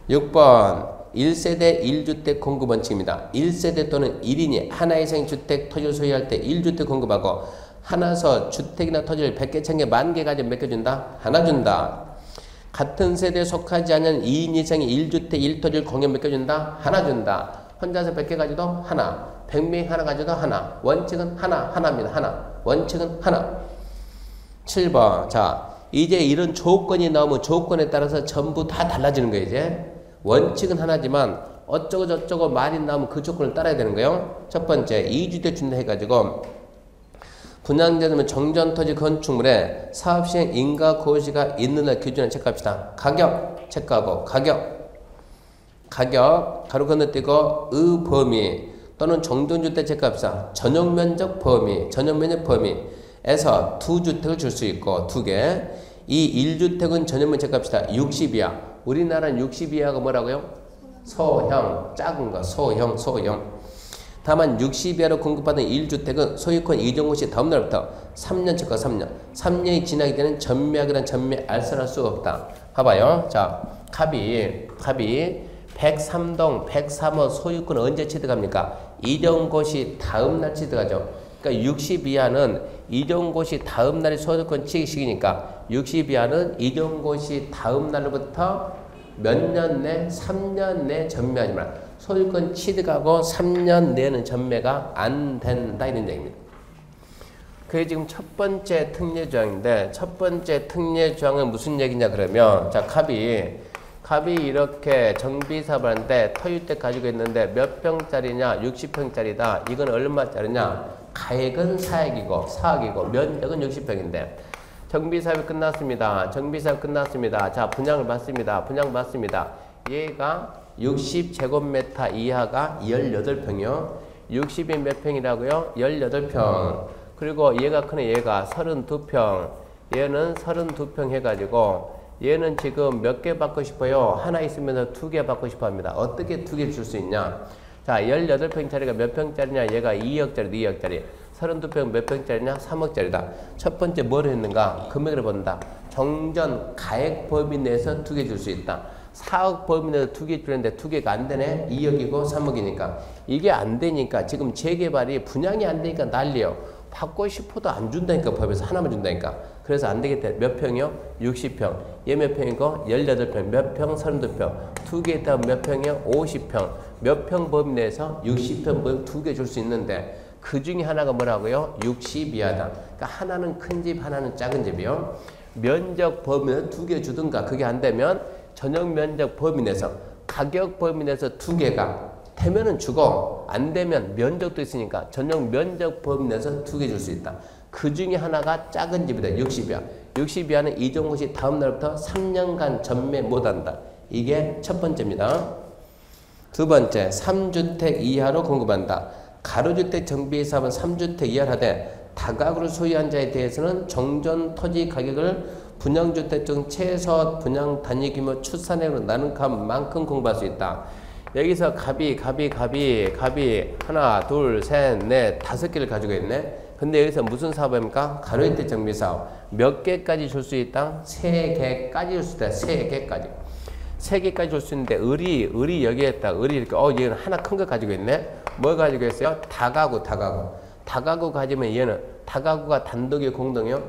6번 1세대 1주택 공급 원칙입니다. 1세대 또는 1인이 하나 이상 주택 토지를 소유할 때 1주택 공급하고 하나서 주택이나 토지를 100개, 1000개, 10,000개 가지고 몇 개 준다? 하나 준다. 같은 세대에 속하지 않는 2인 이상의 1주택 1토지를 공유 몇 개 준다? 하나 준다. 혼자서 100개 가지도 하나. 100명이 하나 가지도 하나. 원칙은 하나입니다. 하나. 원칙은 하나. 7번. 자, 이제 이런 조건이 나오면 조건에 따라서 전부 다 달라지는 거예요, 이제. 원칙은 하나지만 어쩌고 저쩌고 말이 나오면 그 조건을 따라야 되는 거예요. 첫 번째 2주택 준다 해가지고 분양되면 정전토지 건축물에 사업시행 인가 고시가 있는 날 기준을 체크합시다. 가격 체크하고 가격 가로 건너뛰고 의 범위 또는 정전주택 체크합시다. 전용면적 범위에서 2주택을 줄 수 있고 2개. 이 1주택은 전용면 체크합시다. 60이야. 우리나라는 60 이하가 뭐라고요? 소형, 작은 거, 소형. 다만 60 이하로 공급받은 1주택은 소유권 이전 시 다음 날부터 3년 체크가 3년. 3년이 지나게 되는 전매하기란 전매 알선할 수가 없다. 봐봐요. 자, 갑이 103동, 103호 소유권 언제 취득합니까? 이전고시 다음 날 취득하죠. 그러니까 60 이하는 이전고시 다음 날이 소유권 취득식이니까 60 이하는 이전고시 다음 날로부터 몇 년 내? 3년 내 전매하지만 소유권 취득하고 3년 내는 전매가 안 된다 이런 얘기입니다. 그게 지금 첫 번째 특례조항인데 첫 번째 특례조항은 무슨 얘기냐 그러면 자 갑이 이렇게 정비사업을 하는데 토유택 가지고 있는데 몇 평짜리냐 60평짜리다. 이건 얼마짜리냐 가액은 4억이고 면적은 60평인데 정비사업이 끝났습니다. 자 분양 받습니다. 얘가 60제곱미터 이하가 18평이요. 60이 몇 평이라고요? 18평. 그리고 얘가 크네. 얘가 32평. 얘는 32평 해가지고 얘는 지금 몇 개 받고 싶어요? 하나 있으면서 2개 받고 싶어 합니다. 어떻게 2개 줄 수 있냐? 자, 18평짜리가 몇 평짜리냐? 얘가 2억짜리, 2억짜리. 32평 몇 평짜리냐? 3억짜리다. 첫 번째 뭘 했는가? 금액을 본다. 정전 가액 범위 내에서 2개 줄 수 있다. 4억 범위 내에서 2개 주는데 2개가 안 되네? 2억이고 3억이니까. 이게 안 되니까 지금 재개발이 분양이 안 되니까 난리요. 받고 싶어도 안 준다니까, 법에서 하나만 준다니까. 그래서 안 되겠다. 몇 평이요? 60평. 얘 몇 평이고? 18평. 몇 평? 32평. 2개 있다면 몇 평이요? 50평. 몇 평 범위 내에서 60평 범위 2개 줄 수 있는데 그 중에 하나가 뭐라고요? 60 이하다. 그러니까 하나는 큰 집, 하나는 작은 집이요. 면적 범위 내에서 2개 주든가. 그게 안 되면 전용 면적 범위 내에서 가격 범위 내에서 2개가 되면은 주고 안 되면 면적도 있으니까 전용 면적 범위 내에서 2개 줄 수 있다. 그 중에 하나가 작은 집이다. 60이야. 60 이하는 이종구시 다음 날부터 3년간 전매 못한다. 이게 첫 번째입니다. 두 번째, 3주택 이하로 공급한다. 가로주택 정비사업은 3주택 이하를 하되 다가구를 소유한 자에 대해서는 정전 토지 가격을 분양주택 중 최소 분양 단위 규모 추산액으로 나눈 값만큼 공부할 수 있다. 여기서 갑이 하나, 둘, 셋, 넷, 5개를 가지고 있네. 근데 여기서 무슨 사업입니까? 가로주택 정비 사업. 몇 개까지 줄 수 있다? 3개까지 줄 수 있다. 3개까지. 3개까지 줄 수 있는데 을이 여기에 있다. 을이 이렇게 얘는 하나 큰 거 가지고 있네. 뭘 가지고 있어요? 다가구. 다가구 가지면 얘는 다가구가 단독이요, 공동이요?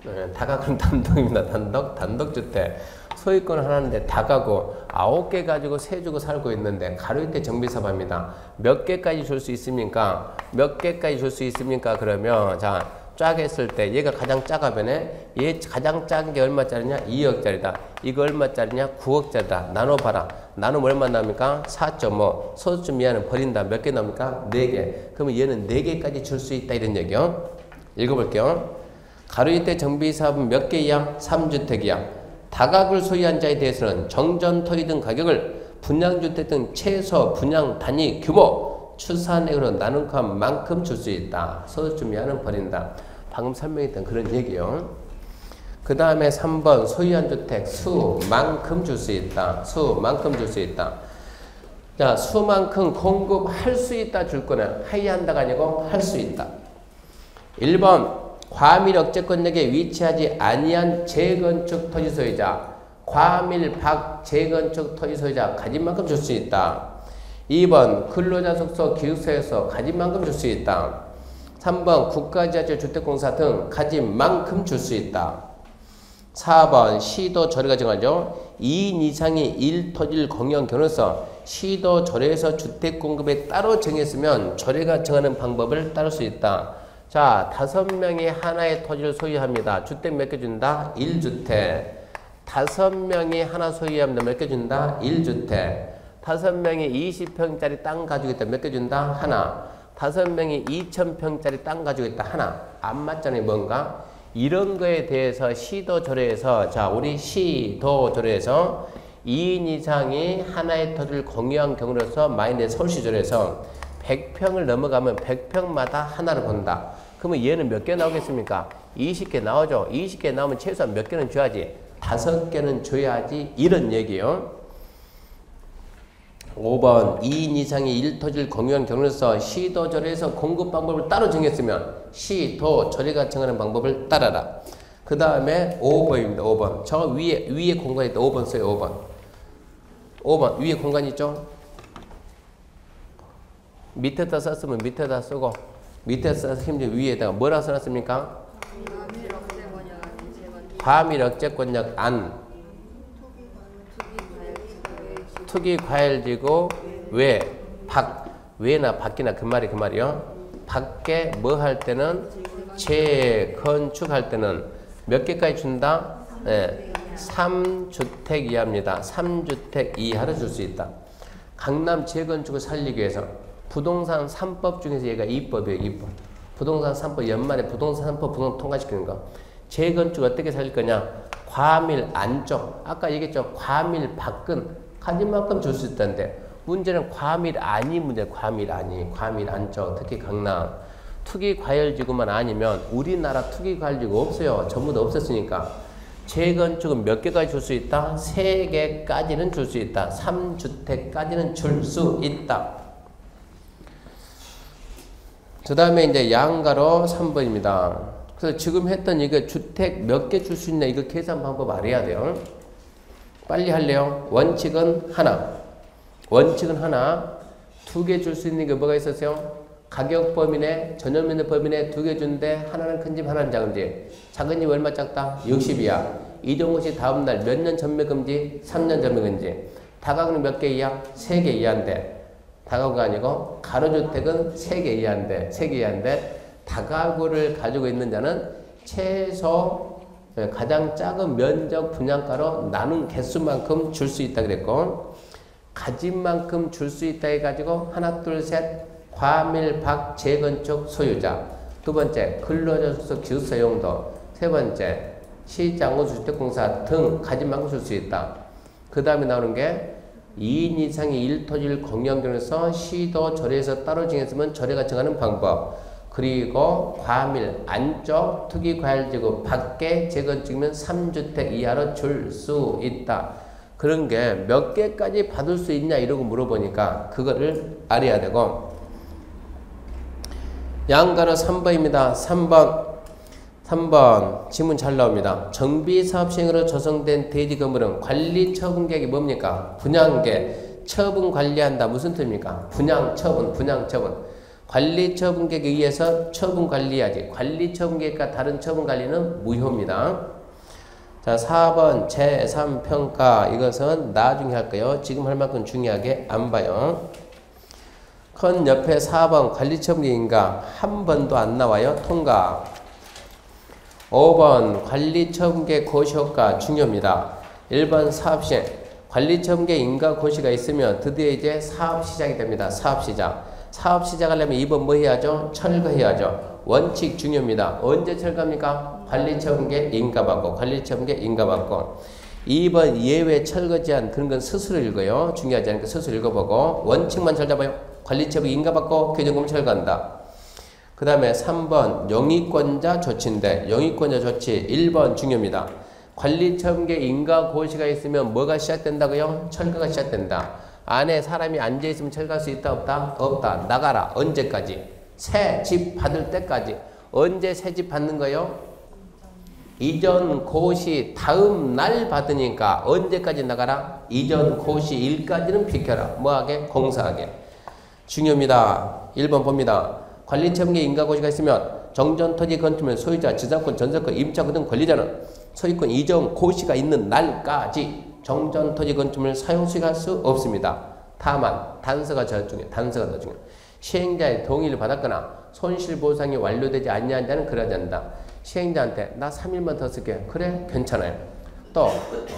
네, 다가구는 단독입니다. 단독주택. 소유권 하나인데 다가구 9개 가지고 세 주고 살고 있는데 가로주택 정비사업입니다. 몇 개까지 줄 수 있습니까? 몇 개까지 줄 수 있습니까? 그러면 자, 쫙 했을 때 얘가 가장 작아변에 얘 가장 작은 게 얼마짜리냐? 2억짜리다. 이거 얼마짜리냐? 9억짜리다. 나눠봐라. 나누면 얼마 나옵니까? 4.5. 소수점 이하는 버린다. 몇 개 나옵니까? 4개. 그러면 얘는 4개까지 줄 수 있다. 이런 얘기요. 읽어볼게요. 가로주택 정비사업은 몇 개 이하? 3주택 이하. 다가구를 소유한 자에 대해서는 정전 토지 등 가격을 분양주택 등 최소 분양 단위 규모 추산액으로 나눈 값만큼 줄 수 있다. 소수점 이하는 버린다. 방금 설명했던 그런 얘기요. 그 다음에 3번 소유한 주택 수만큼 줄 수 있다. 수만큼 줄 수 있다. 자, 수만큼 공급할 수 있다 줄 거는 하이한다가 아니고 할 수 있다. 1번 과밀 억제권역에 위치하지 아니한 재건축 토지 소유자, 과밀 박 재건축 토지 소유자 가진 만큼 줄 수 있다. 2번 근로자 숙소 기숙사에서 가진 만큼 줄 수 있다. 3번 국가지하철 주택공사 등 가진 만큼 줄 수 있다. 4번 시도 조례가 정하죠. 2인 이상의 1토지를 공유한 경우에서 시도 조례에서 주택 공급에 따로 정했으면 조례가 정하는 방법을 따를 수 있다. 자, 5명이 하나의 토지를 소유합니다. 주택 몇 개 준다? 1주택. 5명이 하나 소유합니다. 몇 개 준다? 1주택. 5명이 20평짜리 땅 가지고 있다. 몇 개 준다? 하나. 5명이 2000평짜리 땅 가지고 있다. 하나. 안 맞잖아요. 뭔가? 이런 거에 대해서 시도조례에서 자, 우리 시도조례에서 2인 이상이 하나의 토지를 공유한 경우로서 마이너스 서울시조례에서 100평을 넘어가면 100평마다 하나를 본다. 그러면 얘는 몇 개 나오겠습니까? 20개 나오죠. 20개 나오면 최소한 몇 개는 줘야지? 5개는 줘야지. 이런 얘기요. 5번 2인 이상의 1토지를 공유한 경우로서 시도조례에서 공급 방법을 따로 정했으면 시도조례가 정하는 방법을 따라라. 그 다음에 5번입니다. 5번. 저 위에 공간이 있다. 5번 써요. 5번. 5번 위에 공간 있죠? 밑에다 썼으면 밑에다 쓰고 밑에 써서 힘들 위에다가 뭐라 써놨습니까? 과밀 억제권역 안 투기과열지구 외 밖 외나 밖이나 그 말이요. 밖에 뭐 할 때는 재건축할 때는 몇 개까지 준다? 네, 3주택 이하입니다. 3주택 이하로 줄 수 있다. 강남 재건축을 살리기 위해서 부동산 3법 중에서 얘가 2법이에요. 2법. 부동산 3법 연말에 부동산 3법 부동 통과시키는 거. 재건축 어떻게 살릴 거냐? 과밀 안쪽. 아까 얘기했죠. 과밀 밖은 가진 만큼 줄 수 있다는데 문제는 과밀 아니 문제. 과밀 아니. 과밀 안쪽. 특히 강남. 투기과열지구만 아니면 우리나라 투기과열지구 없어요. 전부 다 없었으니까. 재건축은 몇 개까지 줄 수 있다? 3개까지는 줄 수 있다. 3주택까지는 줄 수 있다. 그 다음에 이제 양가로 3번입니다. 그래서 지금 했던 이거 주택 몇 개 줄 수 있냐 이거 계산 방법 알아야 돼요. 빨리 할래요. 원칙은 하나. 원칙은 하나. 2개 줄 수 있는 게 뭐가 있었어요? 가격 범위내, 전용면적 범위내 2개 준데 하나는 큰 집, 하나는 작은 집. 작은 집 얼마 작다? 60이야. 이동호시 다음날 몇 년 전매금지? 3년 전매금지. 다가구는 몇 개 이하? 3개 이하인데. 다가구가 아니고 가로주택은 3개 이하인데. 3개 이하인데 다가구를 가지고 있는 자는 최소 가장 작은 면적 분양가로 나눈 개수만큼 줄 수 있다 그랬고 가진 만큼 줄 수 있다 해가지고 하나 둘 셋 과밀박 재건축 소유자 두 번째 근로자소득 기숙사 용도 세 번째 시장구주택공사 등 가진 만큼 줄 수 있다. 그 다음에 나오는 게 2인 이상의 1토지를 공영경에서 시도 절에서 따로 정했으면 절에가 정하는 방법 그리고 과밀 안쪽 투기과열지구 밖에 재건축이면 3주택 이하로 줄 수 있다. 그런 게 몇 개까지 받을 수 있냐 이러고 물어보니까 그거를 알아야 되고 양가로 3번입니다. 3번 지문 잘 나옵니다. 정비사업 시행으로 조성된 대지 건물은 관리 처분계획이 뭡니까? 분양계 처분 관리한다. 무슨 뜻입니까? 분양 처분. 관리 처분계획에 의해서 처분 관리해야지. 관리 처분계획과 다른 처분 관리는 무효입니다. 자, 4번 제3평가 이것은 나중에 할 거예요. 지금 할 만큼 중요하게 안 봐요. 컨 옆에 4번 관리처분계획인가 한 번도 안 나와요. 통과. 5번 관리처분계획 고시효과 중요합니다. 1번 사업시행 관리처분계획 인가 고시가 있으면 드디어 이제 사업 시작이 됩니다. 사업 시작. 사업 시작하려면 2번 뭐 해야죠? 철거해야죠. 원칙 중요합니다. 언제 철거합니까? 관리처분계획 인가받고 관리처분계획 인가받고 2번 예외 철거 제한 그런 건 스스로 읽어요. 중요하지 않으니까 스스로 읽어보고 원칙만 잘 잡아요. 관리처분계획 인가받고 교정금 철거한다. 그 다음에 3번 영위권자 조치인데 영위권자 조치 1번 중요합니다. 관리처분계획 인가고시가 있으면 뭐가 시작된다고요? 철거가 시작된다. 안에 사람이 앉아있으면 철거할 수 있다 없다? 없다. 나가라. 언제까지? 새 집 받을 때까지. 언제 새 집 받는 거요? 이전 고시 다음 날 받으니까 언제까지 나가라? 이전 고시 일까지는 비켜라. 뭐하게? 공사하게. 중요합니다. 1번 봅니다. 관리처분계획 인가고시가 있으면 정전토지 건축물 소유자, 지상권, 전세권, 임차권 등 권리자는 소유권 이전 고시가 있는 날까지 정전토지 건축물 사용 수익할 수 없습니다. 다만 단서가 더 중요해요. 단서가 더 중요해요. 시행자의 동의를 받았거나 손실보상이 완료되지 않는 자는 그러지 않는다. 시행자한테 나 3일만 더 쓸게. 그래? 괜찮아요. 또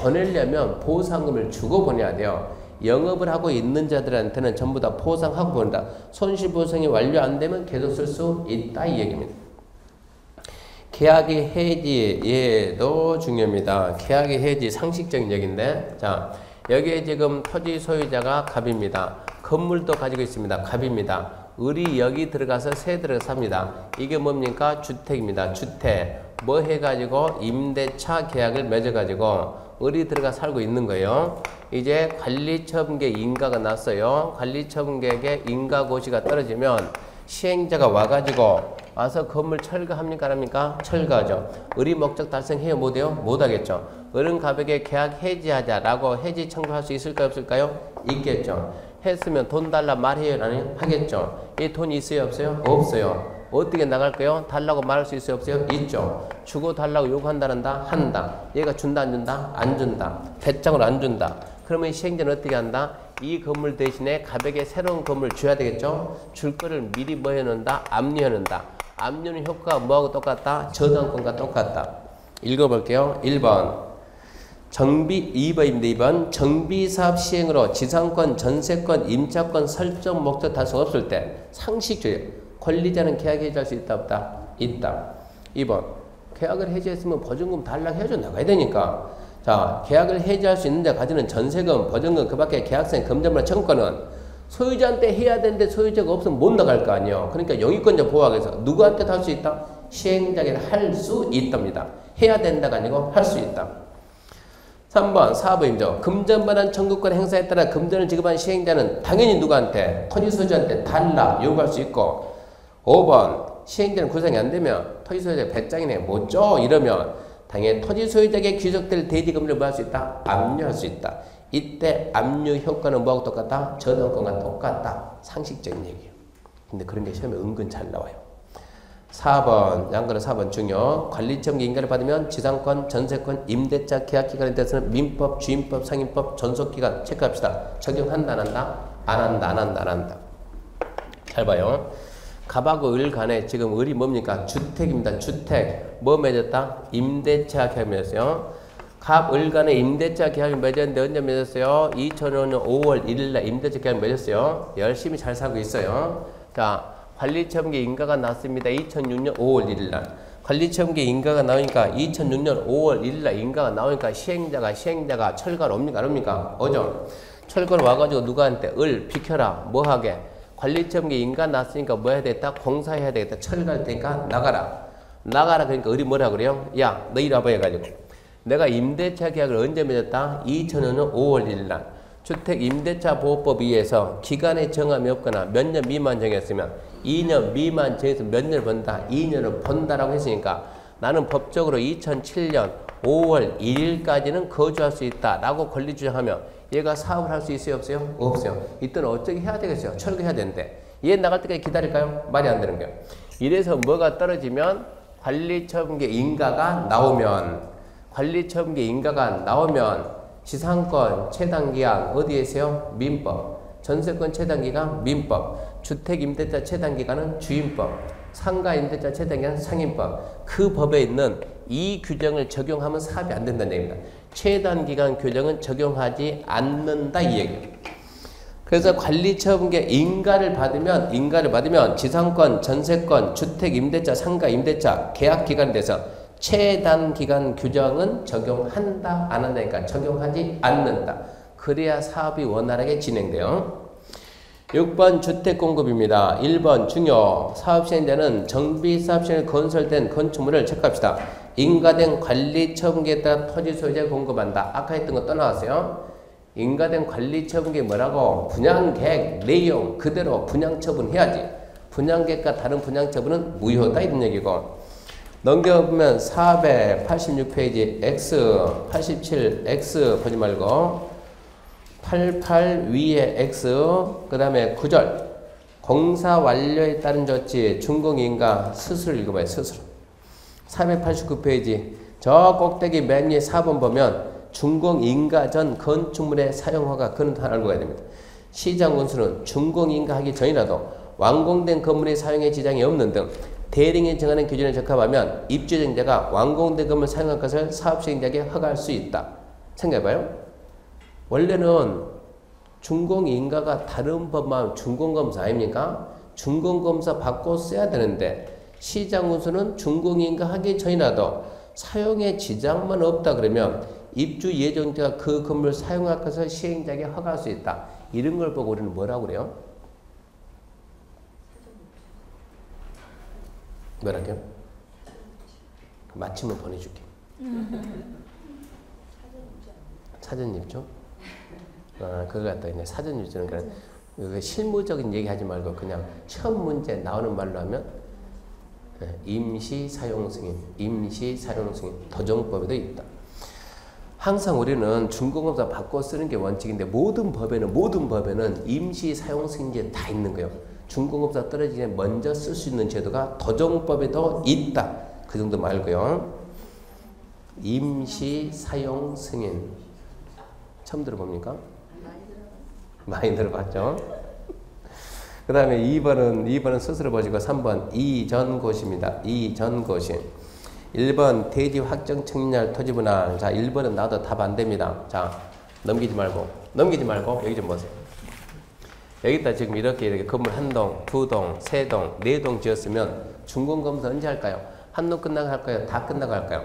보내려면 보상금을 주고 보내야 돼요. 영업을 하고 있는 자들한테는 전부 다 보상하고 보낸다. 손실보상이 완료 안 되면 계속 쓸 수 있다 이 얘기입니다. 계약의 해지 얘도 중요합니다. 계약의 해지 상식적인 얘기인데 자 여기에 지금 토지 소유자가 갑입니다. 건물도 가지고 있습니다. 갑입니다. 을이 여기 들어가서 새 들어가서 삽니다. 이게 뭡니까? 주택입니다. 주택 뭐 해가지고 임대차 계약을 맺어가지고 을이 들어가 살고 있는 거예요. 이제 관리처분계획 인가가 났어요. 관리처분계획에 인가고시가 떨어지면 시행자가 와가지고 와서 건물 철거합니까? 안 합니까? 철거하죠. 을이 목적 달성해요? 못해요? 못하겠죠. 을은 갑에게 계약 해지하자라고 해지 청구할 수 있을까요? 없을까요? 있겠죠. 했으면 돈 달라 말해요? 아니요? 하겠죠. 이 돈이 있어요? 없어요? 없어요. 어떻게 나갈까요? 달라고 말할 수 있어요? 없어요? 있죠. 주고 달라고 요구한다는다? 한다. 얘가 준다 안 준다? 안 준다. 배짱으로 안 준다. 그러면 시행자는 어떻게 한다? 이 건물 대신에 갑에게 새로운 건물을 줘야 되겠죠? 줄 거를 미리 뭐 해놓는다? 압류해 놓는다. 압류는 효과가 뭐하고 똑같다? 저당권과 똑같다. 읽어볼게요. 1번 정비 2번입니다. 2번 정비사업 시행으로 지상권, 전세권, 임차권 설정 목적 달성 없을 때 상식적이에요. 권리자는 계약 해지할 수 있다 없다? 있다. 2번 계약을 해지했으면 보증금 달라고 해줘 나가야 되니까 자 계약을 해지할 수 있는 자 가지는 전세금, 보증금 그 밖에 계약서의 금전물의 청구권은 소유자한테 해야 되는데 소유자가 없으면 못 나갈 거 아니에요. 그러니까 영유권자 보호하기 위해서 누구한테 할 수 있다? 시행자에게 할 수 있답니다. 해야 된다가 아니고 할 수 있다. 3번 사부임조. 금전반환 청구권 행사에 따라 금전을 지급한 시행자는 당연히 누구한테? 토지 소유자한테 달라 요구할 수 있고 5번 시행자는 구성이 안 되면 토지 소유자 배짱이네 못 줘 이러면 당연히 토지 소유자에게 귀속될 대지금을 뭐 할 수 있다? 압류할 수 있다. 이때 압류 효과는 뭐하고 똑같다? 저당권과 똑같다. 상식적인 얘기예요. 근데 그런 게 시험에 은근 잘 나와요. 4번, 양거는 4번 중요. 관리청구 인가를 받으면 지상권, 전세권, 임대차 계약기간에 대해서는 민법, 주임법, 상임법, 전속기간 체크합시다. 적용한다, 안 한다? 안 한다, 안 한다, 안 한다. 잘 봐요. 갑하고 을 간에 지금 을이 뭡니까? 주택입니다. 주택. 뭐 맺었다? 임대차 계약 맺었어요. 갑, 을 간에 임대차 계약이 맺었는데 언제 맺었어요? 2005년 5월 1일날 임대차 계약 맺었어요. 열심히 잘 살고 있어요. 자, 관리처분계 인가가 났습니다. 2006년 5월 1일날. 관리처분계 인가가 나오니까 2006년 5월 1일날 인가가 나오니까 시행자가 철거로 옵니까? 안 옵니까? 오죠. 철거로 와가지고 누구한테 을 비켜라. 뭐 하게? 관리처분계 인가 났으니까 뭐 해야 되겠다? 공사해야 되겠다. 철거할 테니까 나가라. 나가라 그러니까 을이 뭐라 그래요? 야, 너 이리 와봐 해가지고. 내가 임대차 계약을 언제 맺었다? 2005년 5월 1일날. 주택임대차보호법 위에서 기간의 정함이 없거나 몇 년 미만 정했으면 2년 미만 정해서 몇 년을 번다? 2년을 번다라고 했으니까 나는 법적으로 2007년 5월 1일까지는 거주할 수 있다라고 권리 주장하면 얘가 사업을 할 수 있어요? 없어요? 없어요. 이때는 어떻게 해야 되겠어요? 철거해야 되는데 얘 나갈 때까지 기다릴까요? 말이 안 되는 거예요. 이래서 뭐가 떨어지면 관리처분계 인가가 나오면 지상권 최단기간 어디에 있어요? 민법. 전세권 최단기간 민법. 주택임대차 최단기간은 주임법. 상가임대차 최단기간은 상임법. 그 법에 있는 이 규정을 적용하면 사업이 안 된다는 얘기입니다. 최단기간 규정은 적용하지 않는다 이 얘기예요. 그래서 관리처분계 인가를 받으면 지상권, 전세권, 주택임대차, 상가임대차 계약기간에 대해서 최단기간 규정은 적용한다 안 한다니까 적용하지 않는다. 그래야 사업이 원활하게 진행돼요. 6번 주택공급입니다. 1번 중요. 사업시행자는 정비사업시행에 건설된 건축물을 체크합시다. 인가된 관리처분계에 따라 토지 소유자에 공급한다. 아까 했던 거 떠나왔어요. 인가된 관리처분계 뭐라고? 분양계획 내용 그대로 분양처분해야지. 분양계획과 다른 분양처분은 무효다 이런 얘기고. 넘겨보면 486페이지 X, 87 X 보지 말고 88 위에 X 그 다음에 9절 공사 완료에 따른 조치 준공인가 스스로 읽어봐요. 스스로 489페이지 저 꼭대기 맨 위에 4번 보면 준공인가 전 건축물의 사용허가 그런 거 알고 가야 됩니다. 시장군수는 준공인가 하기 전이라도 완공된 건물의 사용에 지장이 없는 등 대리인이 정하는 기준에 적합하면 입주정자가 완공된 건물을 사용할 것을 사업시행자에게 허가할 수 있다. 생각해봐요. 원래는 준공인가가 다른 법만 준공검사 아닙니까? 준공검사 받고 써야 되는데 시장군수는 준공인가 하기 전이라도 사용에 지장만 없다 그러면 입주 예정자가 그 건물을 사용할 것을 시행자에게 허가할 수 있다. 이런 걸 보고 우리는 뭐라고 그래요? 뭐라고요? 마침을 보내줄게. 사전 입주? 그거 같다. 그냥 사전 입주는 그냥 실무적인 얘기 하지 말고 그냥 처음 문제 나오는 말로 하면 임시 사용 승인, 도정법에도 있다. 항상 우리는 준공검사 받고 쓰는 게 원칙인데 모든 법에는 임시 사용 승인제 다 있는 거예요. 준공검사 떨어지기 전에 먼저 쓸 수 있는 제도가 도정법에도 있다. 그 정도 말고요. 임시 사용 승인 처음 들어봅니까? 많이 들어봤죠? 그 다음에 2번은 스스로 보시고 3번 이전고시입니다. 이전고시 1번 대지 확정 청약날 토지 분할. 자 1번은 나도 답 안 됩니다. 자 넘기지 말고 여기 좀 보세요. 여기다 지금 이렇게 건물 한 동, 두 동, 세 동, 네 동 지었으면 준공검사 언제 할까요? 한 동 끝나고 할까요? 다 끝나고 할까요?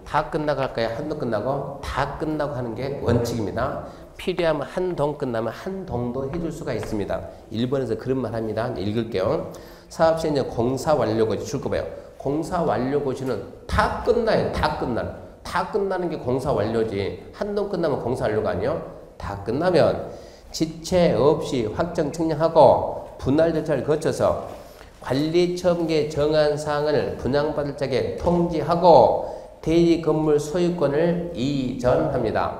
다 다 끝나고 할까요? 한 동 끝나고? 다 끝나고 하는 게 원칙입니다. 필요하면 한 동 끝나면 한 동도 해줄 수가 있습니다. 1번에서 그런 말 합니다. 읽을게요. 사업시행령 공사 완료고시 줄 거예요. 공사 완료고시는 다 끝나요. 다 끝나요. 다 끝나는 게 공사 완료지. 한 동 끝나면 공사 완료가 아니요. 다 끝나면 지체 없이 확정 측량하고 분할 절차를 거쳐서 관리처분계 정한 사항을 분양받을 적에 통지하고 대지 건물 소유권을 이전합니다.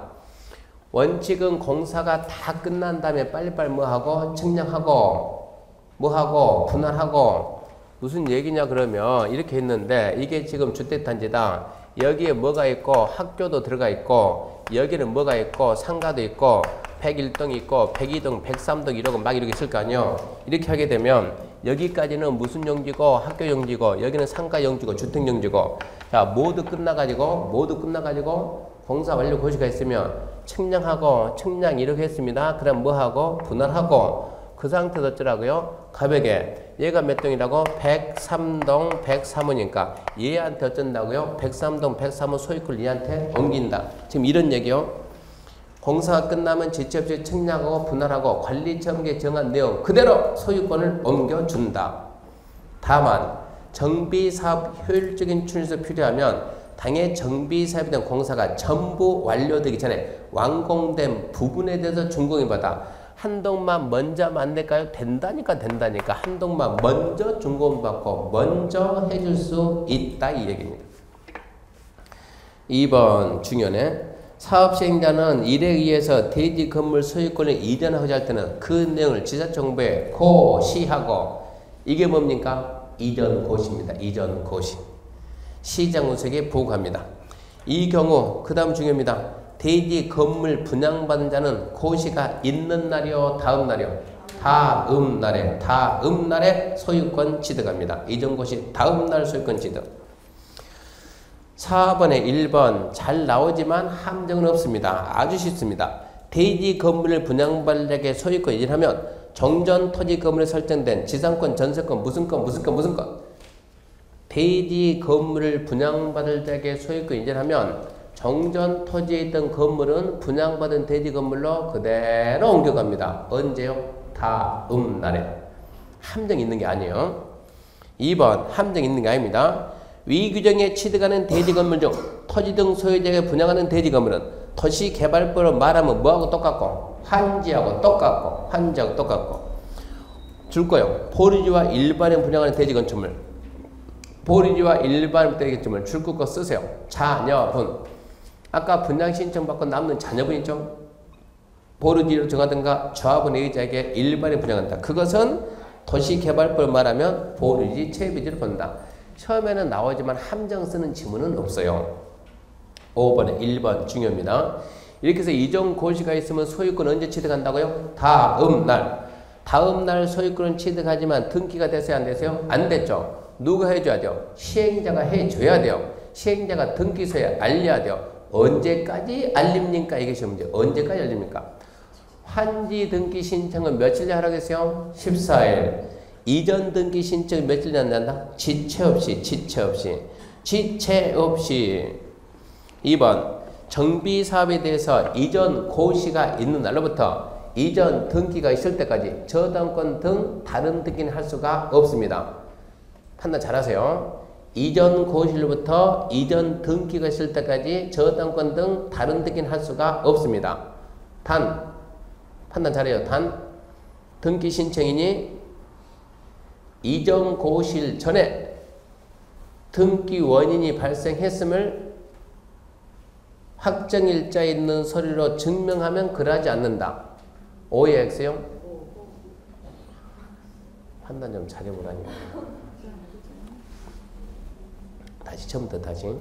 원칙은 공사가 다 끝난 다음에 빨리빨리 뭐하고 측량하고 뭐하고 분할하고 무슨 얘기냐 그러면 이렇게 했는데 이게 지금 주택단지다. 여기에 뭐가 있고 학교도 들어가 있고 여기는 뭐가 있고 상가도 있고 101동 있고 102동 103동 이러고 막 이렇게 있을 거 아니에요. 이렇게 하게 되면 여기까지는 무슨 용지고 학교 용지고 여기는 상가 용지고 주택 용지고 자 모두 끝나가지고 공사 완료 고시가 있으면 측량하고 측량 이렇게 했습니다. 그럼 뭐하고 분할하고 그 상태에서 어쩌라고요? 가벽에 얘가 몇 동이라고? 103동 103호니까 얘한테 어쩐다고요? 103동 103호 소유권을 얘한테 옮긴다. 지금 이런 얘기요. 공사가 끝나면 지체 없이 측량하고 분할하고 관리처분계 정한 내용 그대로 소유권을 옮겨준다. 다만 정비사업 효율적인 추진에서 필요하면 당해 정비사업에 대한 공사가 전부 완료되기 전에 완공된 부분에 대해서 준공을 받아 한 동만 먼저 하면 안 될까요? 된다니까 한 동만 먼저 준공받고 먼저 해줄 수 있다 이 얘기입니다. 2번 중요하네. 사업시행자는 일에 의해서 대지 건물 소유권을 이전하고자 할 때는 그 내용을 지자정부에 고시하고 이게 뭡니까? 이전고시입니다. 이전고시. 시장우석에 보고합니다. 이 경우 그 다음 중요합니다. 대지 건물 분양받은 자는 고시가 있는 날이요 다음 날이요? 다음 날에 소유권 취득합니다. 이전고시 다음 날 소유권 취득. 4번에 1번 잘 나오지만 함정은 없습니다. 아주 쉽습니다. 대지 건물을 분양받을 자에게 소유권 이전하면 정전 토지 건물에 설정된 지상권, 전세권, 무슨 건 대지 건물을 분양받을 자에게 소유권 이전하면 정전 토지에 있던 건물은 분양받은 대지 건물로 그대로 옮겨갑니다. 언제요? 다음 날에. 함정 있는 게 아니에요. 2번 함정 있는 게 아닙니다. 위 규정에 취득하는 대지 건물 중 토지 등 소유자에게 분양하는 대지 건물은 도시개발법으로 말하면 뭐하고 똑같고 환지하고 똑같고 줄 거예요. 보류지와 일반에 분양하는 대지 건축물 보류지와 일반 대지 건축물 줄 거 쓰세요. 자녀분 아까 분양 신청 받고 남는 자녀분 있죠? 보류지로 정하든가 조합원 의자에게 일반에 분양한다. 그것은 도시개발법을 말하면 보류지 체비지를 본다. 처음에는 나오지만 함정 쓰는 지문은 없어요. 5번에 1번 중요합니다. 이렇게 해서 이전 고시가 있으면 소유권 언제 취득한다고요? 다음 날 소유권은 취득하지만 등기가 됐어요? 안 됐어요? 안 됐죠. 누가 해줘야 돼요? 시행자가 해줘야 돼요. 시행자가 등기소에 알려야 돼요. 언제까지 알립니까? 이게 시험 문제. 언제까지 알립니까? 환지 등기 신청은 며칠 하라고 했어요? 14일. 이전 등기 신청 며칠 전에 한다? 지체 없이. 2번 정비 사업에 대해서 이전 고시가 있는 날로부터 이전 등기가 있을 때까지 저당권 등 다른 등기는 할 수가 없습니다. 판단 잘하세요. 이전 고시로부터 이전 등기가 있을 때까지 저당권 등 다른 등기는 할 수가 없습니다. 단 판단 잘해요. 단 등기 신청인이 이전 고시일 전에 등기 원인이 발생했음을 확정일자에 있는 서류로 증명하면 그러하지 않는다. 오해 X요? 판단 좀 잘해보라니. 다시 처음부터 다시.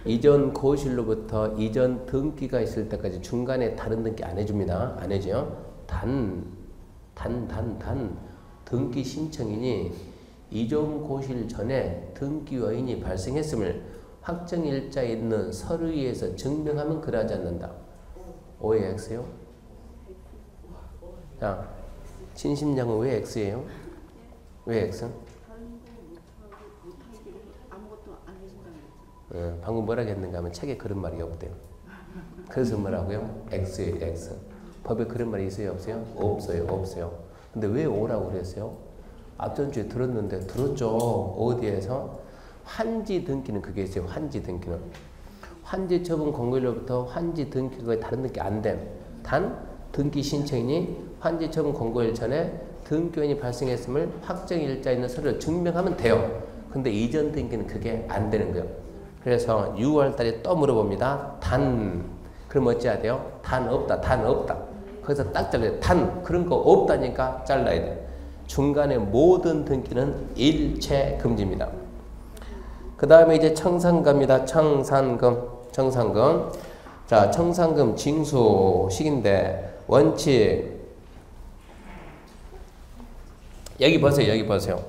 이전 고시일로부터 이전 등기가 있을 때까지 중간에 다른 등기 안 해줍니다. 안 해줘요. 단 등기 신청인이 이전 고시일 전에 등기 원인이 발생했음을 확정일자에 있는 서류에서 증명하면 그러하지 않는다. 오해 X요? 자, 진심양은 왜 X예요? 왜 X? 방금 뭐라고 했는가 하면 책에 그런 말이 없대요. 그래서 뭐라고요? X예요, X. 법에 그런 말이 있어요, 없어요? 없어요, 없어요. 근데 왜 오라고 그랬어요? 앞전 주에 들었는데, 들었죠? 어디에서? 환지 등기는 그게 있어요, 환지 등기는. 환지 처분 공고일로부터 환지 등기가 다른 등기 안 됨. 단, 등기 신청인이 환지 처분 공고일 전에 등기원이 발생했음을 확정일자 있는 서류를 증명하면 돼요. 근데 이전 등기는 그게 안 되는 거예요. 그래서 6월 달에 또 물어봅니다. 단. 그럼 어찌해야 돼요? 단 없다, 단 없다. 거기서 딱 잘라야 돼. 단. 그런 거 없다니까 잘라야 돼. 중간에 모든 등기는 일체 금지입니다. 그 다음에 이제 청산금입니다. 청산금. 자, 청산금 징수식인데, 원칙. 여기 보세요, 여기 보세요.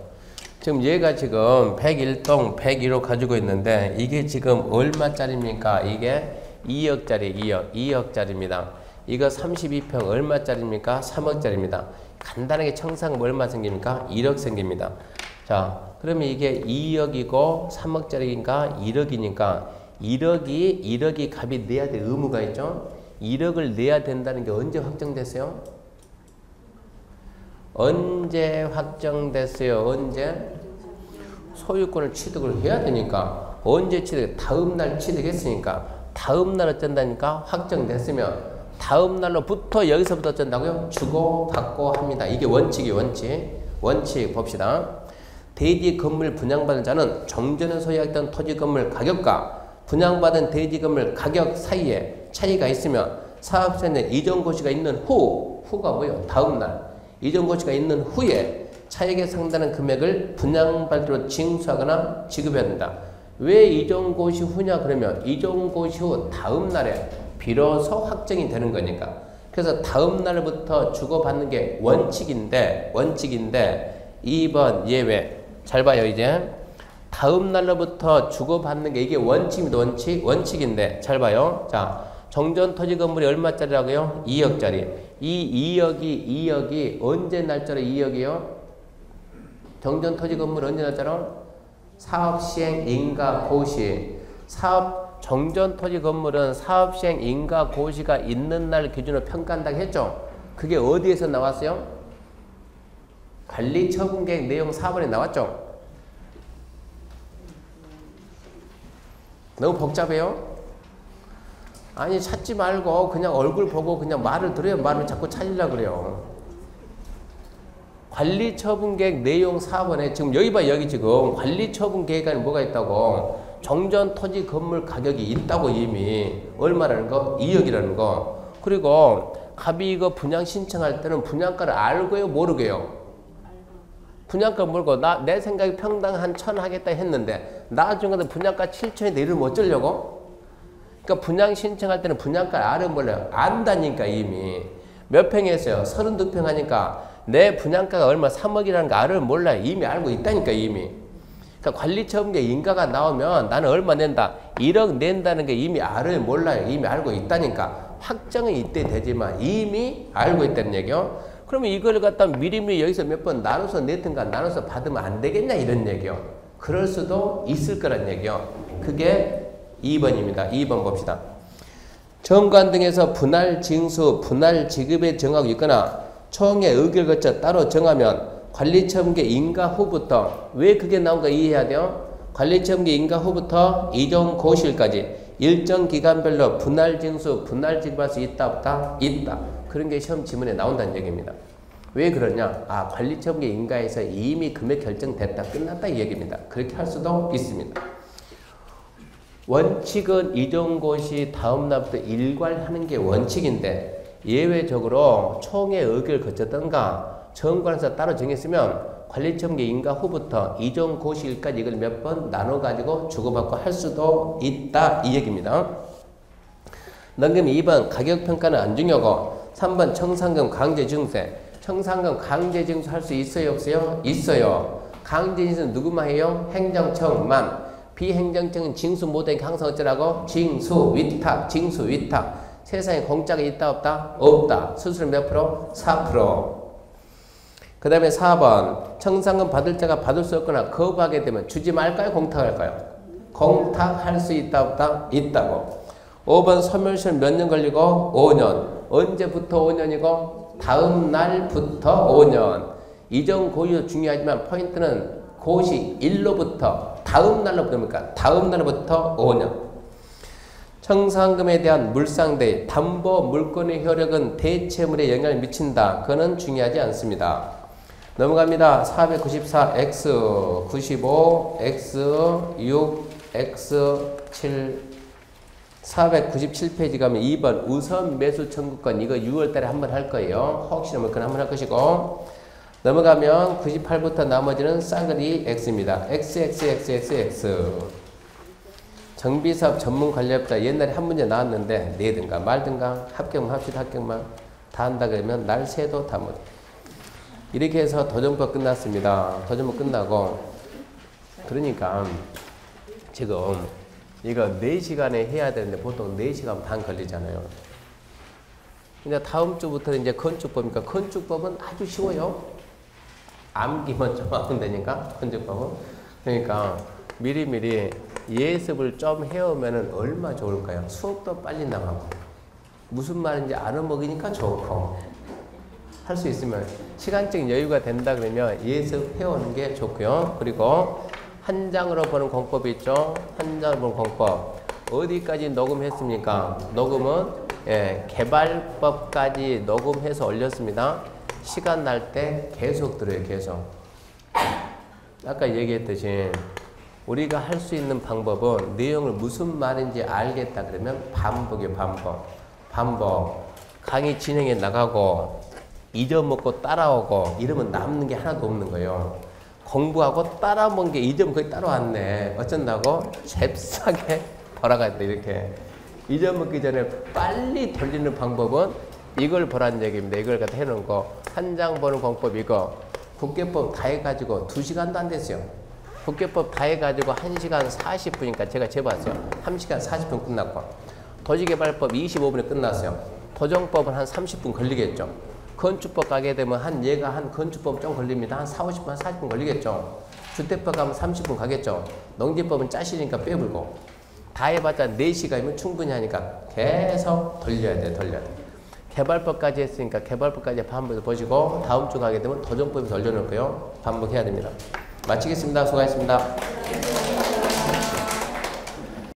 지금 얘가 지금 101동 101호 가지고 있는데, 이게 지금 얼마짜리입니까? 이게 2억짜리, 2억짜리입니다. 이거 32평 얼마짜리입니까? 3억짜리입니다. 간단하게 청산금 얼마 생깁니까? 1억 생깁니다. 자, 그러면 이게 2억이고 3억짜리니까 1억이니까 1억이 값이 내야 될 의무가 있죠? 1억을 내야 된다는 게 언제 확정됐어요? 언제 확정됐어요? 언제? 소유권을 취득을 해야 되니까. 언제 취득? 다음날 취득했으니까. 다음날 어쩐다니까? 확정됐으면 다음날로부터 여기서부터 어쩐다고요? 주고받고 합니다. 이게 원칙이 원칙 봅시다. 대지 건물 분양받은 자는 정전에 소유했던 토지 건물 가격과 분양받은 대지 건물 가격 사이에 차이가 있으면 사업자는 이전 고시가 있는 후가 뭐예요? 다음날 이전 고시가 있는 후에 차액에 상당한 금액을 분양받기로 징수하거나 지급해야 된다. 왜 이전 고시 후냐 그러면 이전 고시 후 다음날에 비로소 확정이 되는 거니까. 그래서 다음날부터 주고받는 게 원칙인데 2번 예외. 잘 봐요 이제. 다음날로부터 주고받는 게 이게 원칙입니다. 원칙인데 잘 봐요. 자, 정전 토지 건물이 얼마짜리라고요? 2억짜리. 이 2억이 언제 날짜로 2억이요? 정전 토지 건물 언제 날짜로? 사업 시행 인가 고시. 정전 토지 건물은 사업 시행 인가 고시가 있는 날 기준으로 평가한다고 했죠. 그게 어디에서 나왔어요? 관리 처분 계획 내용 4번에 나왔죠. 너무 복잡해요? 아니 찾지 말고 그냥 얼굴 보고 그냥 말을 들어요. 말을 자꾸 찾으려고 그래요. 관리처분계획 내용 4번에 지금 여기 봐. 여기 지금 관리처분계획 안에 뭐가 있다고. 정전 토지 건물 가격이 있다고 이미. 얼마라는 거? 2억이라는 거. 그리고 갑이 이거 분양 신청할 때는 분양가를 알고요 모르고요? 분양가 모르고 내 생각이 평당 한 1,000 하겠다 했는데 나중에 분양가 7,000인데 이러면 어쩌려고? 그러니까 분양 신청할 때는 분양가를 알아요 몰라요? 안다니까 이미. 몇 평 했어요? 32평 하니까 내 분양가가 얼마 3억이라는 거 알아요 몰라요? 이미 알고 있다니까 이미. 그러니까 관리처분계 인가가 나오면 나는 얼마 낸다 1억 낸다는 게 이미 알아요 몰라요? 이미 알고 있다니까. 확정은 이때 되지만 이미 알고 있다는 얘기요. 그러면 이걸 갖다 미리미리 여기서 몇 번 나눠서 냈든가 나눠서 받으면 안 되겠냐 이런 얘기요. 그럴 수도 있을 거란 얘기요. 그게 2번입니다. 2번 봅시다. 정관 등에서 분할 징수, 분할 지급에 정하고 있거나 총회 의결을 거쳐 따로 정하면 관리처분계 인가 후부터 왜 그게 나온가 이해해야 돼요. 관리처분계 인가 후부터 이전 고시일까지 일정 기간별로 분할 징수, 분할 지급할 수 있다 없다? 있다. 그런 게 시험 지문에 나온다는 얘기입니다. 왜 그러냐? 아, 관리처분계 인가에서 이미 금액 결정됐다, 끝났다 이 얘기입니다. 그렇게 할 수도 있습니다. 원칙은 이전고시 다음 날부터 일괄하는 게 원칙인데 예외적으로 총회 의결을 거쳤던가 정관에서 따로 정했으면 관리처분계 인가 후부터 이전고시일까지 이걸 몇 번 나눠가지고 주고받고 할 수도 있다 이 얘기입니다. 넘기면 2번 가격평가는 안 중요하고 3번 청산금 강제징수세. 청산금 강제징수 할 수 있어요 없어요? 있어요. 강제징수는 누구만 해요? 행정청만. 비행정청은 징수 못하니까 항상 어쩌라고? 징수위탁. 세상에 공짜가 있다 없다? 없다. 수수료 몇 프로? 4%. 그 다음에 4번 청산금 받을 자가 받을 수 없거나 거부하게 되면 주지 말까요? 공탁할까요? 공탁할 수 있다 없다? 있다고. 5번 소멸시효 몇 년 걸리고? 5년. 언제부터 5년이고? 다음 날부터 5년. 이전 고유 중요하지만 포인트는 고시 일로부터 다음 날로부터입니까? 다음 날부터 5년. 청산금에 대한 물상대 담보 물권의 효력은 대체물에 영향을 미친다. 그거는 중요하지 않습니다. 넘어갑니다. 494x 95 x 6 x 7 497페이지 가면 2번 우선 매수 청구권 이거 6월달에 한번 할 거예요. 혹시나 뭐 그건 한번 할 것이고 넘어가면 98부터 나머지는 싸그리 x입니다. xxxxx 정비사업 전문 관리업자 옛날에 한 문제 나왔는데 네든가 말든가 합격만 합시다. 합격만 다 한다 그러면 날 새도 다 못. 이렇게 해서 도전법 끝났습니다. 도전법 끝나고 그러니까 지금 이거 4시간에 해야 되는데 보통 4시간 반 걸리잖아요. 근데 다음 주부터는 이제 건축법이니까 건축법은 아주 쉬워요. 암기만 좀 하면 되니까 건축법은. 그러니까 미리미리 예습을 좀 해오면은 얼마 좋을까요? 수업도 빨리 나가고 무슨 말인지 알아먹으니까 좋고 할 수 있으면 시간적인 여유가 된다 그러면 예습해오는 게 좋고요. 그리고 한 장으로 보는 공법이 있죠. 한 장으로 보는 공법 어디까지 녹음했습니까? 녹음은 개발법까지 녹음해서 올렸습니다. 시간 날 때 계속 들어요. 계속. 아까 얘기했듯이 우리가 할 수 있는 방법은 내용을 무슨 말인지 알겠다 그러면 반복이에요. 반복. 강의 진행해 나가고 잊어먹고 따라오고 이러면 남는 게 하나도 없는 거예요. 공부하고 따라본 게 잊어먹고 거의 따라왔네. 어쩐다고? 잽싸게 돌아가야 돼. 이렇게. 잊어먹기 전에 빨리 돌리는 방법은 이걸 보라는 얘기입니다. 이걸 갖다 해놓은 거. 한 장 보는 공법 이거. 국계법 다 해가지고 2시간도 안 됐어요. 국계법 다 해가지고 1시간 40분이니까 제가 재봤어요. 1시간 40분 끝났고 도시개발법 25분에 끝났어요. 도정법은 한 30분 걸리겠죠. 건축법 가게 되면 한 건축법 좀 걸립니다. 한 40분, 40분 걸리겠죠. 주택법 가면 30분 가겠죠. 농지법은 짜시니까 빼불고 다 해봤자 4시간이면 충분히 하니까 계속 돌려야 돼. 개발법까지 했으니까 개발법까지 반복해서 보시고 다음 주 가게 되면 도정법에서 올려놓을 거예요. 반복해야 됩니다. 마치겠습니다. 수고하셨습니다.